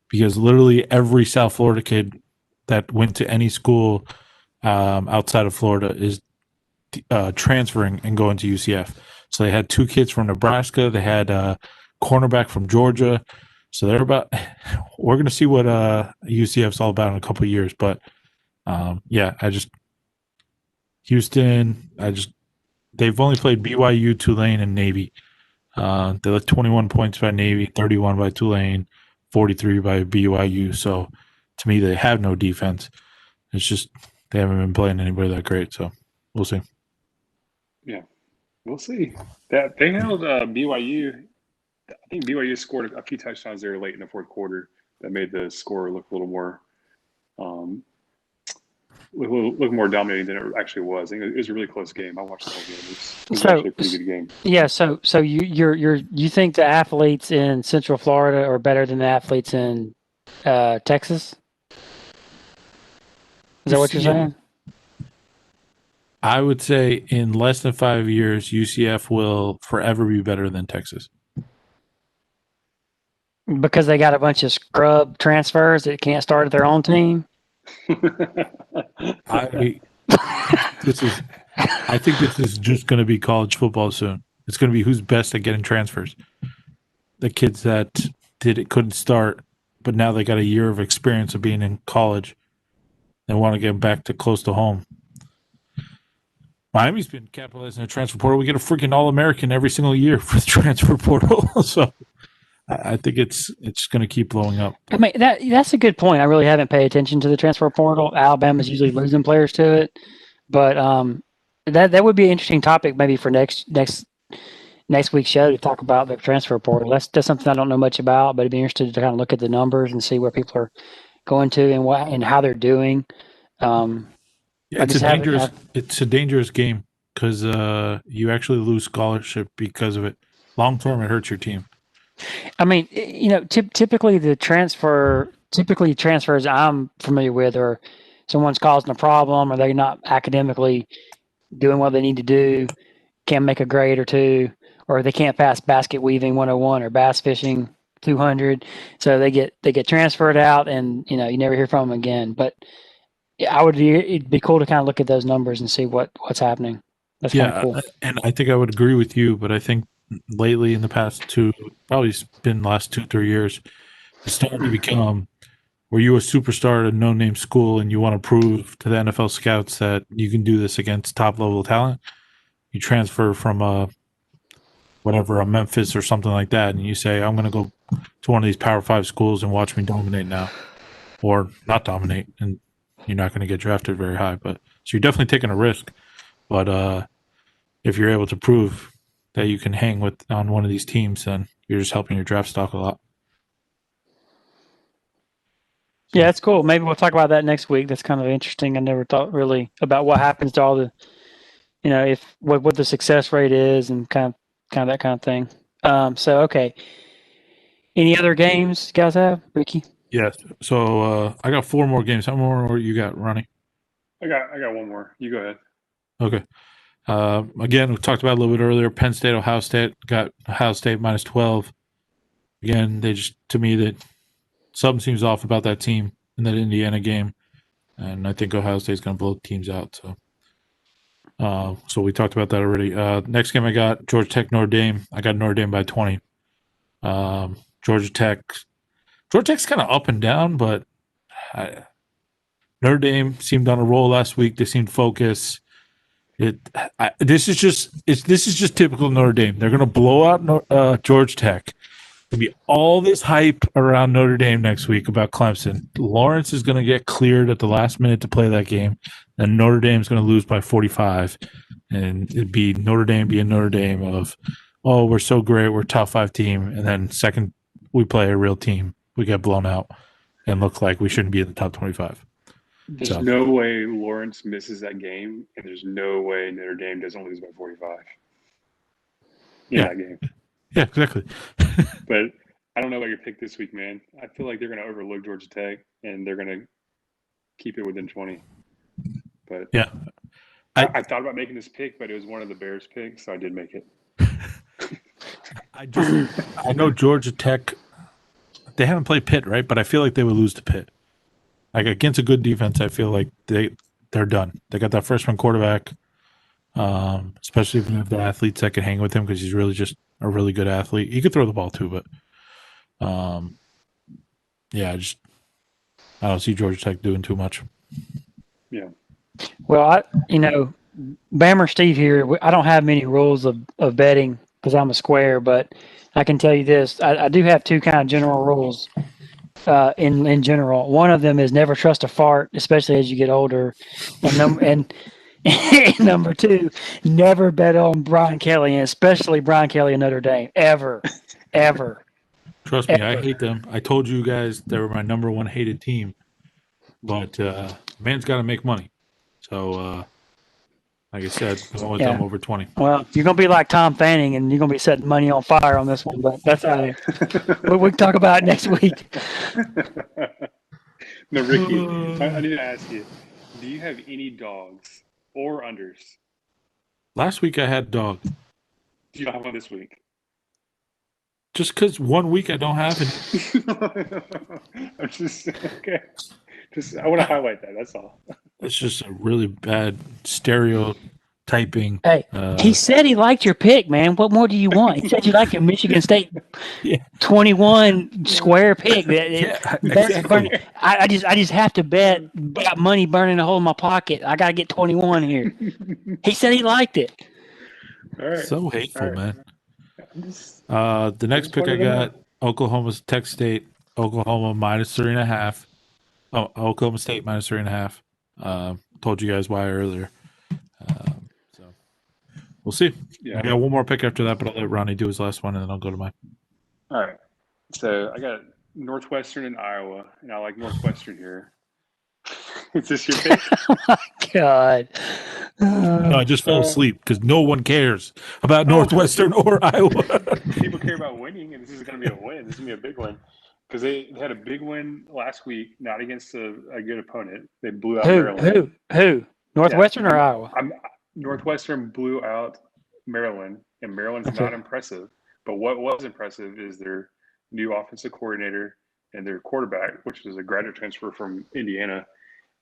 because literally every South Florida kid that went to any school outside of Florida is transferring and going to UCF. So they had 2 kids from Nebraska. They had a cornerback from Georgia. So they're about. We're going to see what UCF's all about in a couple of years. But Houston. They've only played BYU, Tulane, and Navy. They let 21 points by Navy, 31 by Tulane, 43 by BYU. So to me, they have no defense. It's just they haven't been playing anybody that great. So we'll see. Yeah, we'll see. That they held BYU. I think BYU scored a few touchdowns there late in the fourth quarter that made the score look a little more look more dominating than it actually was. I think it was a really close game. I watched the whole game. It was actually a pretty good game. Yeah, so you think the athletes in Central Florida are better than the athletes in Texas? Is that what you're saying? I would say in less than 5 years, UCF will forever be better than Texas. Because they got a bunch of scrub transfers that can't start at their own team? I think this is just going to be college football soon. It's going to be who's best at getting transfers. The kids that couldn't start, but now they got a year of experience of being in college. They want to get back to close to home. Miami's been capitalizing the transfer portal. We get a freaking All-American every single year for the transfer portal. So I think it's going to keep blowing up. I mean, that's a good point. I really haven't paid attention to the transfer portal. Alabama's usually losing players to it, but that would be an interesting topic maybe for next week's show to talk about the transfer portal. That's something I don't know much about, but it'd be interesting to kind of look at the numbers and see where people are going to and how they're doing. It's a dangerous game because you actually lose scholarship because of it. Long term, it hurts your team. I mean, typically transfers I'm familiar with are someone's causing a problem, or they're not academically doing what they need to do, can't make a grade or two, or they can't pass basket weaving 101 or bass fishing 200, so they get transferred out, and you never hear from them again. But it'd be cool to kind of look at those numbers and see what's happening. That's kind of cool. And I think I would agree with you, but I think lately in the past probably been the last 2-3 years, it's starting to become were you a superstar at a no-name school and you want to prove to the NFL scouts that you can do this against top-level talent, you transfer from a Memphis or something like that, and you say, I'm going to go to one of these Power 5 schools and watch me dominate now, or not dominate, and you're not going to get drafted very high. But so you're definitely taking a risk. But if you're able to prove that you can hang on one of these teams, then you're just helping your draft stock a lot. Yeah, that's cool. Maybe we'll talk about that next week. That's kind of interesting. I never thought really about what happens to all the, if what the success rate is and kind of that kind of thing. So okay. Any other games you guys have, Ricky? Yes. So I got 4 more games. How many more you got, Ronnie? I got one more. You go ahead. Okay. Again, we talked about it a little bit earlier. Penn State, Ohio State got Ohio State minus 12. Again, to me, that something seems off about that team in that Indiana game, and I think Ohio State's going to blow teams out. So we talked about that already. Next game I got Georgia Tech, Notre Dame. I got Notre Dame by 20. Georgia Tech's kind of up and down, but Notre Dame seemed on a roll last week. They seemed focused. This is just typical Notre Dame. They're going to blow out Georgia Tech. There'll be all this hype around Notre Dame next week about Clemson. Lawrence is going to get cleared at the last minute to play that game, and Notre Dame's going to lose by 45, and it'd be Notre Dame being Notre Dame of, oh, we're so great, we're a top 5 team, and then second we play a real team, we get blown out and look like we shouldn't be in the top 25. There's no way Lawrence misses that game, and there's no way Notre Dame doesn't lose by 45 in that game. Yeah, exactly. But I don't know about your pick this week, man. I feel like they're going to overlook Georgia Tech, and they're going to keep it within 20. But yeah, I thought about making this pick, but it was one of the Bears' picks, so I did make it. I know Georgia Tech. They haven't played Pitt, right? But I feel like they would lose to Pitt. Like against a good defense, I feel like they're done. They got that freshman quarterback, especially if you have the athletes that can hang with him because he's really just a really good athlete. He could throw the ball too, but I don't see Georgia Tech doing too much. Yeah. Well, Bammer Steve here. I don't have many rules of betting because I'm a square, but I can tell you this: I do have 2 kind of general rules. In general, one of them is never trust a fart, especially as you get older, and number 2, never bet on Brian Kelly, and especially Brian Kelly and Notre Dame, ever. Trust me, I hate them. I told you guys they were my number 1 hated team, but man's got to make money. So, like I said, I'm always done over 20. Well, you're gonna be like Tom Fanning, and you're gonna be setting money on fire on this one. But that's all right. We can talk about it next week. No, Ricky, I need to ask you: do you have any dogs or unders? Last week I had dog. Do you have one this week? Just because 1 week I don't have it. I'm just okay. I want to highlight that. That's all. It's just a really bad stereotyping. Hey, he said he liked your pick, man. What more do you want? He said you liked your Michigan State 21 square pick. Exactly. I just have to bet. Got money burning a hole in my pocket. I got to get 21 here. He said he liked it. All right. So hateful, man. The The next pick I got Oklahoma's Tech State. Oklahoma minus 3.5. Oh, Oklahoma State minus 3.5. Told you guys why earlier. So we'll see. Yeah. I got one more pick after that, but I'll let Ronnie do his last one, and then I'll go to mine. All right. So I got Northwestern and Iowa, and I like Northwestern here. Is this your pick? Oh my God. No, I just fell asleep because no one cares about Northwestern or Iowa. People care about winning, and this is going to be a win. This is going to be a big win. Because they had a big win last week, not against a good opponent. They blew out Maryland. Who? Northwestern or Iowa? Northwestern blew out Maryland, and Maryland's not impressive. But what was impressive is their new offensive coordinator and their quarterback, which was a graduate transfer from Indiana.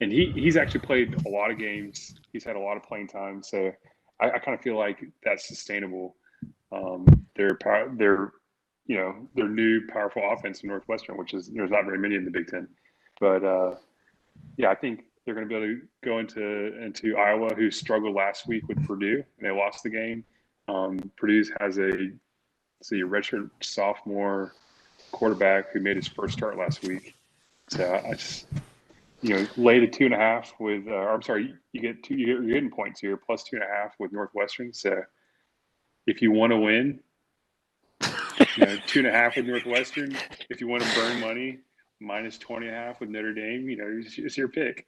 And he's actually played a lot of games. He's had a lot of playing time. So I kind of feel like that's sustainable. Their new powerful offense in Northwestern, which is there's not very many in the Big Ten. But I think they're going to be able to go into Iowa, who struggled last week with Purdue, and they lost the game. Purdue has a redshirt sophomore quarterback who made his first start last week. So I just lay the 2.5 with. I'm sorry, you're getting points here plus 2.5 with Northwestern. So if you want to win. 2.5 with Northwestern. If you want to burn money, minus 20.5 with Notre Dame. It's your pick.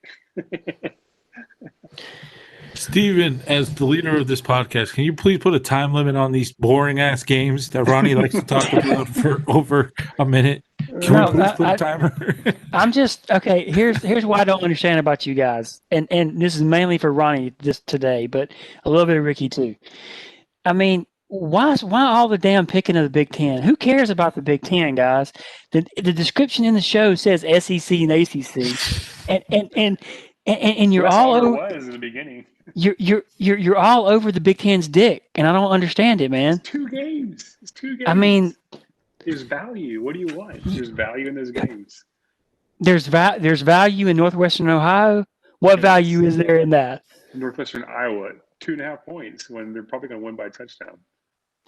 Steven, as the leader of this podcast, can you please put a time limit on these boring ass games that Ronnie likes to talk about for over a minute? Can we please put a timer? I'm just okay. Here's what I don't understand about you guys, and this is mainly for Ronnie today, but a little bit of Ricky too. I mean, why all the damn picking of the Big Ten? Who cares about the Big Ten, guys? The description in the show says SEC and ACC, and you're That's all over. It was in the beginning. You're all over the Big Ten's dick, and I don't understand it, man. It's 2 games. I mean, there's value. What do you want? There's value in those games. There's value in Northwestern Ohio. What value is there in that? Northwestern Iowa, 2.5 points when they're probably going to win by a touchdown.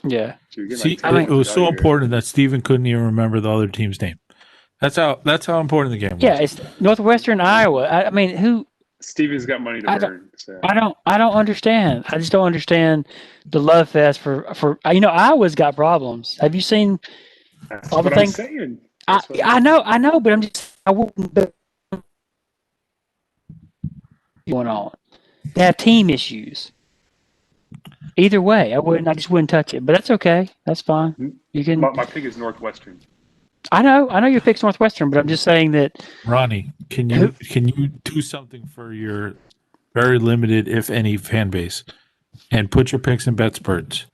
Yeah. See, it was so important that Steven couldn't even remember the other team's name. That's how important the game was. Yeah, it's Northwestern Iowa. I mean, who? Steven's got money to burn. So. I don't understand. I just don't understand the love fest for Iowa's got problems. Have you seen all the things? I know, but I wouldn't. Going on, they have team issues. Either way, I just wouldn't touch it. But that's okay. That's fine. You can. My pick is Northwestern. I know your pick's Northwestern, but I'm just saying that. Ronnie, can you do something for your very limited, if any, fan base, and put your picks in BetSperts?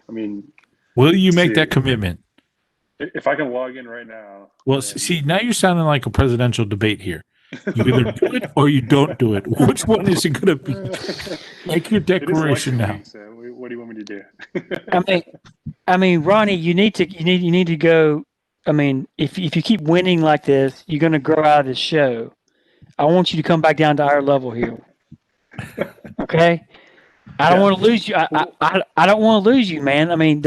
I mean, will you make that commitment? If I can log in right now. Well, see, now you're sounding like a presidential debate here. You either do it or you don't do it. Which one is it going to be? Make your declaration now. So what do you want me to do? I mean, Ronnie, you need to go. I mean, if you keep winning like this, you're going to grow out of this show. I want you to come back down to our level here. Okay. I don't want to lose you. I don't want to lose you, man. I mean,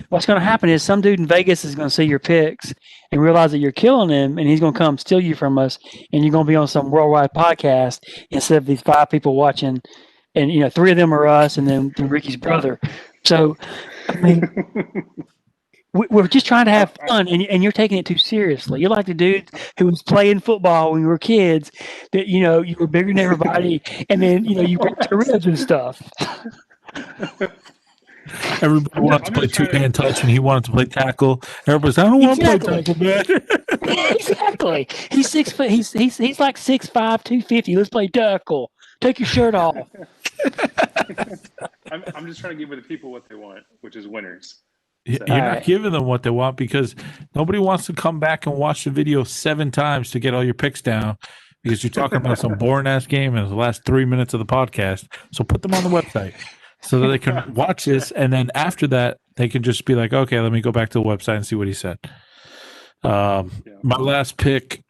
what's going to happen is some dude in Vegas is going to see your picks and realize that you're killing him, and he's going to come steal you from us, and you're going to be on some worldwide podcast instead of these 5 people watching, and 3 of them are us, and then Ricky's brother. So, I mean, we're just trying to have fun, and you're taking it too seriously. You're like the dude who was playing football when we were kids. That you were bigger than everybody, and then you broke your ribs and stuff. Everybody wanted to play 2-hand touch, and he wanted to play tackle. Everybody's, I don't want to play tackle, man. Exactly. He's 6 foot. He's like 6'5", 250. Let's play tackle. Take your shirt off. I'm just trying to give the people what they want, which is winners. You're not giving them what they want because nobody wants to come back and watch the video 7 times to get all your picks down because you're talking about some boring ass game in the last 3 minutes of the podcast. So put them on the website so that they can watch this, and then after that they can just be like, okay, let me go back to the website and see what he said. My last pick.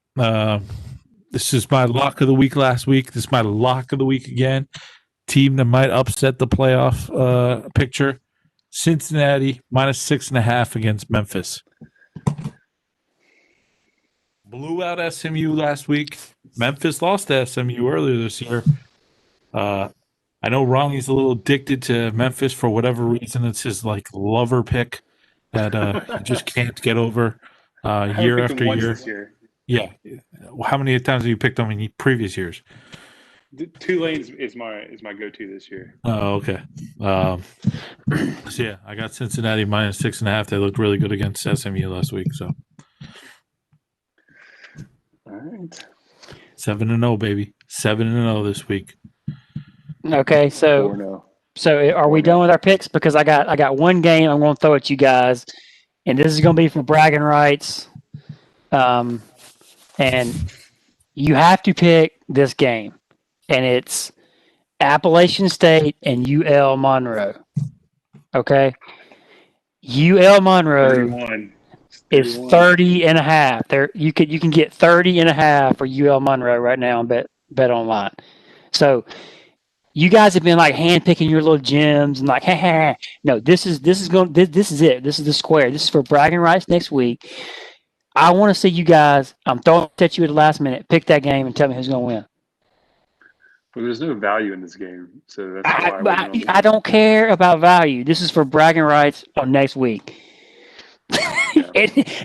This is my lock of the week last week. This is my lock of the week again. Team that might upset the playoff picture. Cincinnati minus 6.5 against Memphis. Blew out SMU last week. Memphis lost to SMU earlier this year. I know Ronnie's a little addicted to Memphis for whatever reason. It's his lover pick that he just can't get over year after year. Yeah. How many times have you picked them in previous years? Tulane is my go-to this year. Oh, okay. So yeah, I got Cincinnati minus 6.5. They looked really good against SMU last week. So, all right, 7-0, baby, 7-0 this week. Okay, so are we done with our picks? Because I got one game I'm going to throw at you guys, and this is going to be for bragging rights. And you have to pick this game. And it's Appalachian State and UL Monroe. Okay? UL Monroe 31. is 30.5. There you can get 30.5 for UL Monroe right now on bet online. So you guys have been handpicking your little gems and hey. No, this is it. This is the square. This is for bragging rights next week. I want to see you guys. I'm throwing it at you at the last minute. Pick that game and tell me who's going to win. Well, there's no value in this game, so that's why I don't care about value. This is for bragging rights on next week.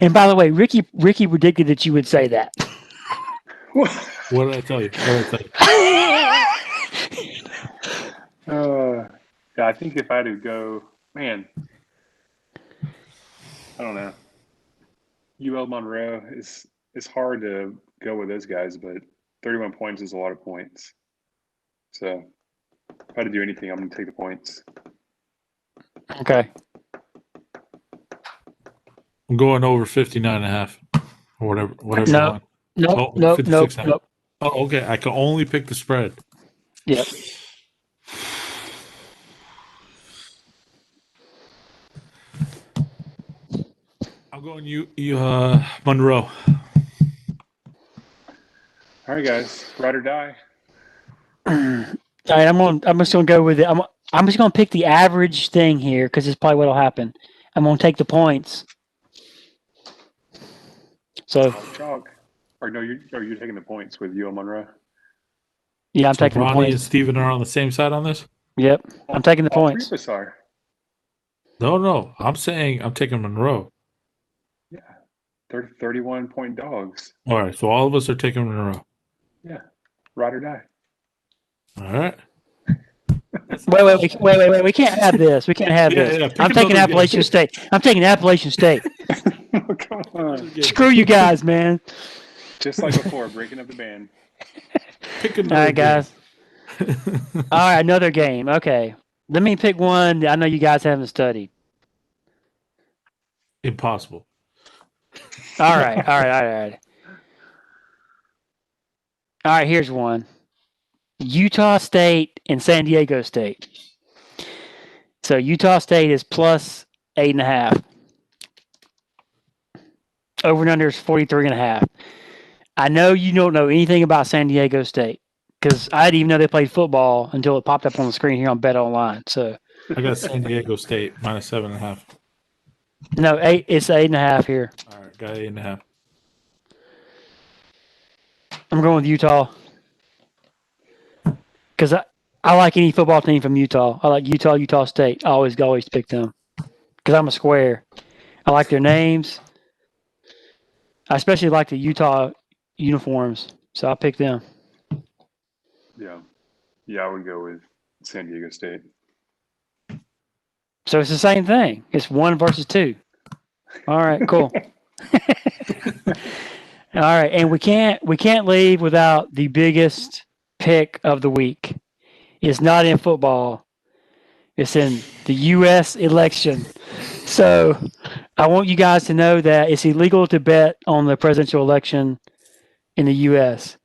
And by the way, Ricky predicted that you would say that. What did I tell you? Yeah, I think if I had to go, man, I don't know. UL Monroe is it's hard to go with those guys, but 31 points is a lot of points. So if I had to do anything, I'm going to take the points. Okay. I'm going over 59.5 or whatever you No. want. Nope. Oh, Nope. 56 Nope. now. Nope. Oh, okay. I can only pick the spread. Yep. I'm going Monroe. All right, guys, ride or die. All right, I'm just gonna go with it. I'm just gonna pick the average thing here because it's probably what'll happen. I'm gonna take the points. So Chalk. Or no, you're taking the points with UL Monroe. yeah, I'm So taking the Ronnie and points. Steven are on the same side on this? Yep, I'm taking the All three points. of us are. No. I'm saying I'm taking Monroe. Yeah, 31-point dogs. All right. So all of us are taking Monroe. Yeah, ride or die. All right. Wait. We can't have this. We can't have Yeah, this. yeah, pick I'm taking another game. Appalachian State. I'm taking Appalachian State. Oh, come on. Screw you guys, man. Just like before, breaking up the band. Pick All another right, guys. All right, another game. Okay. Let me pick one that I know you guys haven't studied. Impossible. All right. All right, here's one. Utah State and San Diego State. So Utah State is plus 8.5. Over and under is 43.5. I know you don't know anything about San Diego State because I didn't even know they played football until it popped up on the screen here on Bet Online. So I got San Diego State minus 7.5. no, it's 8.5 here. All right, got 8.5. I'm going with Utah because I like any football team from Utah. I like Utah State. I always pick them because I'm a square. I like their names. I especially like the Utah uniforms, so I'll pick them. Yeah, I would go with San Diego State. So it's the same thing. It's 1 versus 2. All right, cool. All right, and we can't leave without the biggest pick of the week. It's not in football. It's in the U.S. election. So I want you guys to know that it's illegal to bet on the presidential election in the U.S.,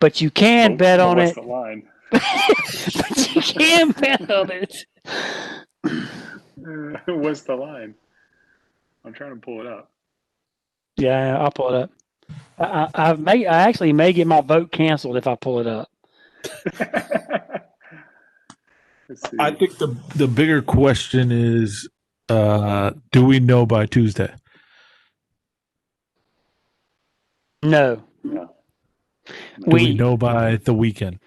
but you can bet on what's it. the line? But you can bet on it. What's the line? I'm trying to pull it up. Yeah, I'll pull it up. I actually may get my vote canceled if I pull it up. Let's see. I think the bigger question is, do we know by Tuesday? No. No. Do we know by the weekend?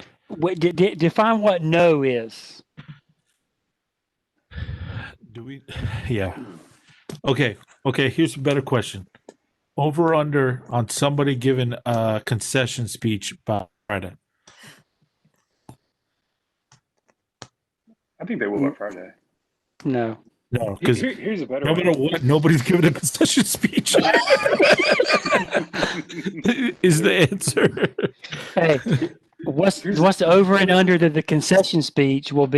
Define what no is. Do we? Yeah. Okay. Here's a better question. Over under on somebody giving a concession speech by Friday. I think they will by Friday. No. No, because here's a better no one. matter what, nobody's giving a concession speech. Is the answer? Hey, what's the over and under that the concession speech will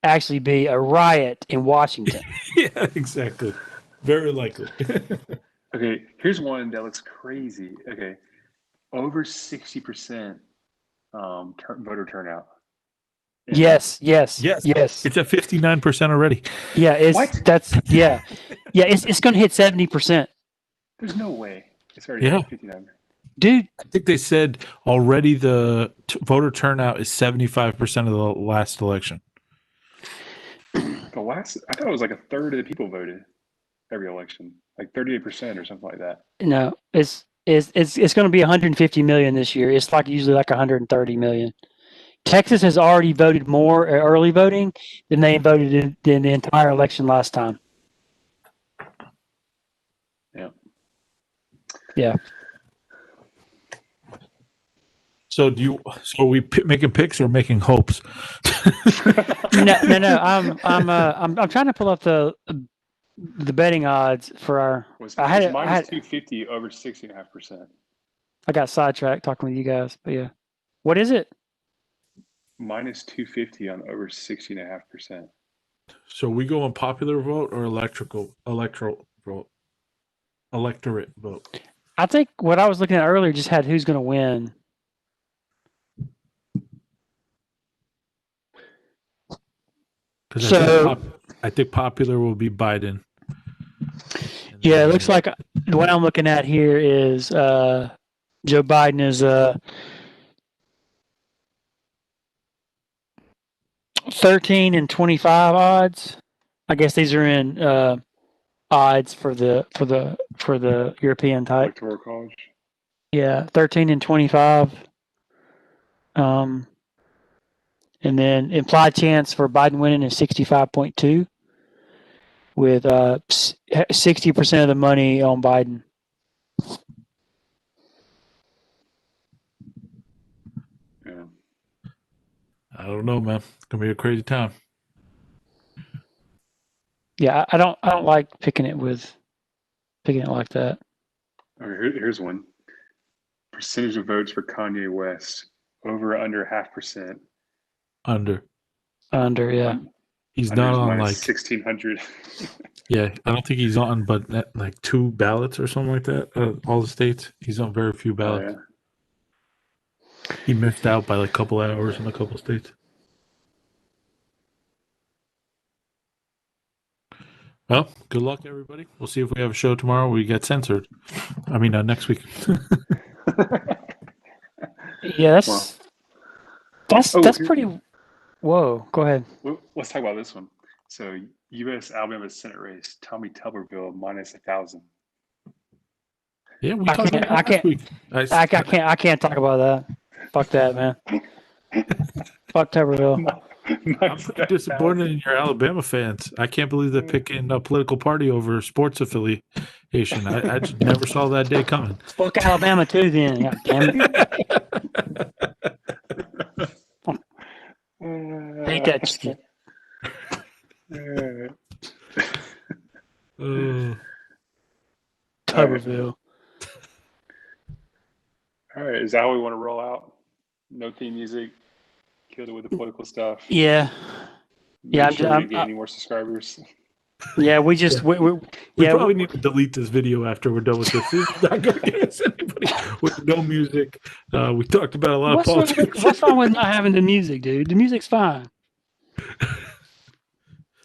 actually be a riot in Washington? Yeah, exactly. Very likely. Okay, here's one that looks crazy. Okay, over 60% voter turnout. Yes. It's at 59% already. Yeah, it's going to hit 70%. There's no way. It's already at 59. Dude, I think they said already the voter turnout is 75% of the last election. I thought it was like a third of the people voted every election, like 38% or something like that. No, it's going to be 150 million this year. It's usually 130 million. Texas has already voted more early voting than they voted in the entire election last time. Yeah. Yeah. So are we making picks or making hopes? No. I'm trying to pull up the betting odds for our. Was I had minus 250 over 60.5%. I got sidetracked talking with you guys, but yeah. What is it? Minus 250 on over 60.5%. So we go on popular vote or electoral vote? Electorate vote. I think what I was looking at earlier just had who's going to win. Because So I think popular will be Biden. yeah, it looks like what I'm looking at here is Joe Biden is 13 and 25 odds. I guess these are in odds for the European type. Electoral college. Yeah, 13 and 25. And then implied chance for Biden winning is 65.2, with 60% of the money on Biden. Yeah. I don't know, man. It's gonna be a crazy time. Yeah, I don't like picking it like that. Okay, here's one. Percentage of votes for Kanye West over under 0.5%. Under. Yeah. He's not on like 1,600. Yeah, I don't think he's on, but like 2 ballots or something like that. All the states, he's on very few Oh, ballots. yeah. He missed out by like a couple hours in a couple states. Well, good luck, everybody. We'll see if we have a show tomorrow. We get censored. I mean, next week. Yeah, that's pretty. Whoa, go ahead. Let's talk about this one. So, U.S. Alabama Senate race, Tommy Tuberville minus 1,000. Yeah, we talked about that last week. I can't talk about that. Fuck that, man. Fuck Tuberville. I'm pretty disappointed in your Alabama fans. I can't believe they're picking a political party over sports affiliation. I just never saw that day coming. Fuck Alabama too, then. God damn it. Hate that shit. Tuberville. All right, is that how we want to roll out? No theme music. Killed it with the political stuff. Yeah. Yeah, I'm sure we get any more subscribers. Yeah, we just we probably need to delete this video after we're done with this. This is not going to get us anybody with no music. We talked about a lot of politics. What's wrong with not having the music, dude? The music's fine.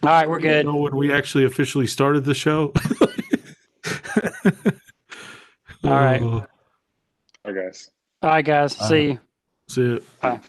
All right, we're good. You know when we actually officially started the show? All right. All right, guys. All right, guys. See you. See you. Bye.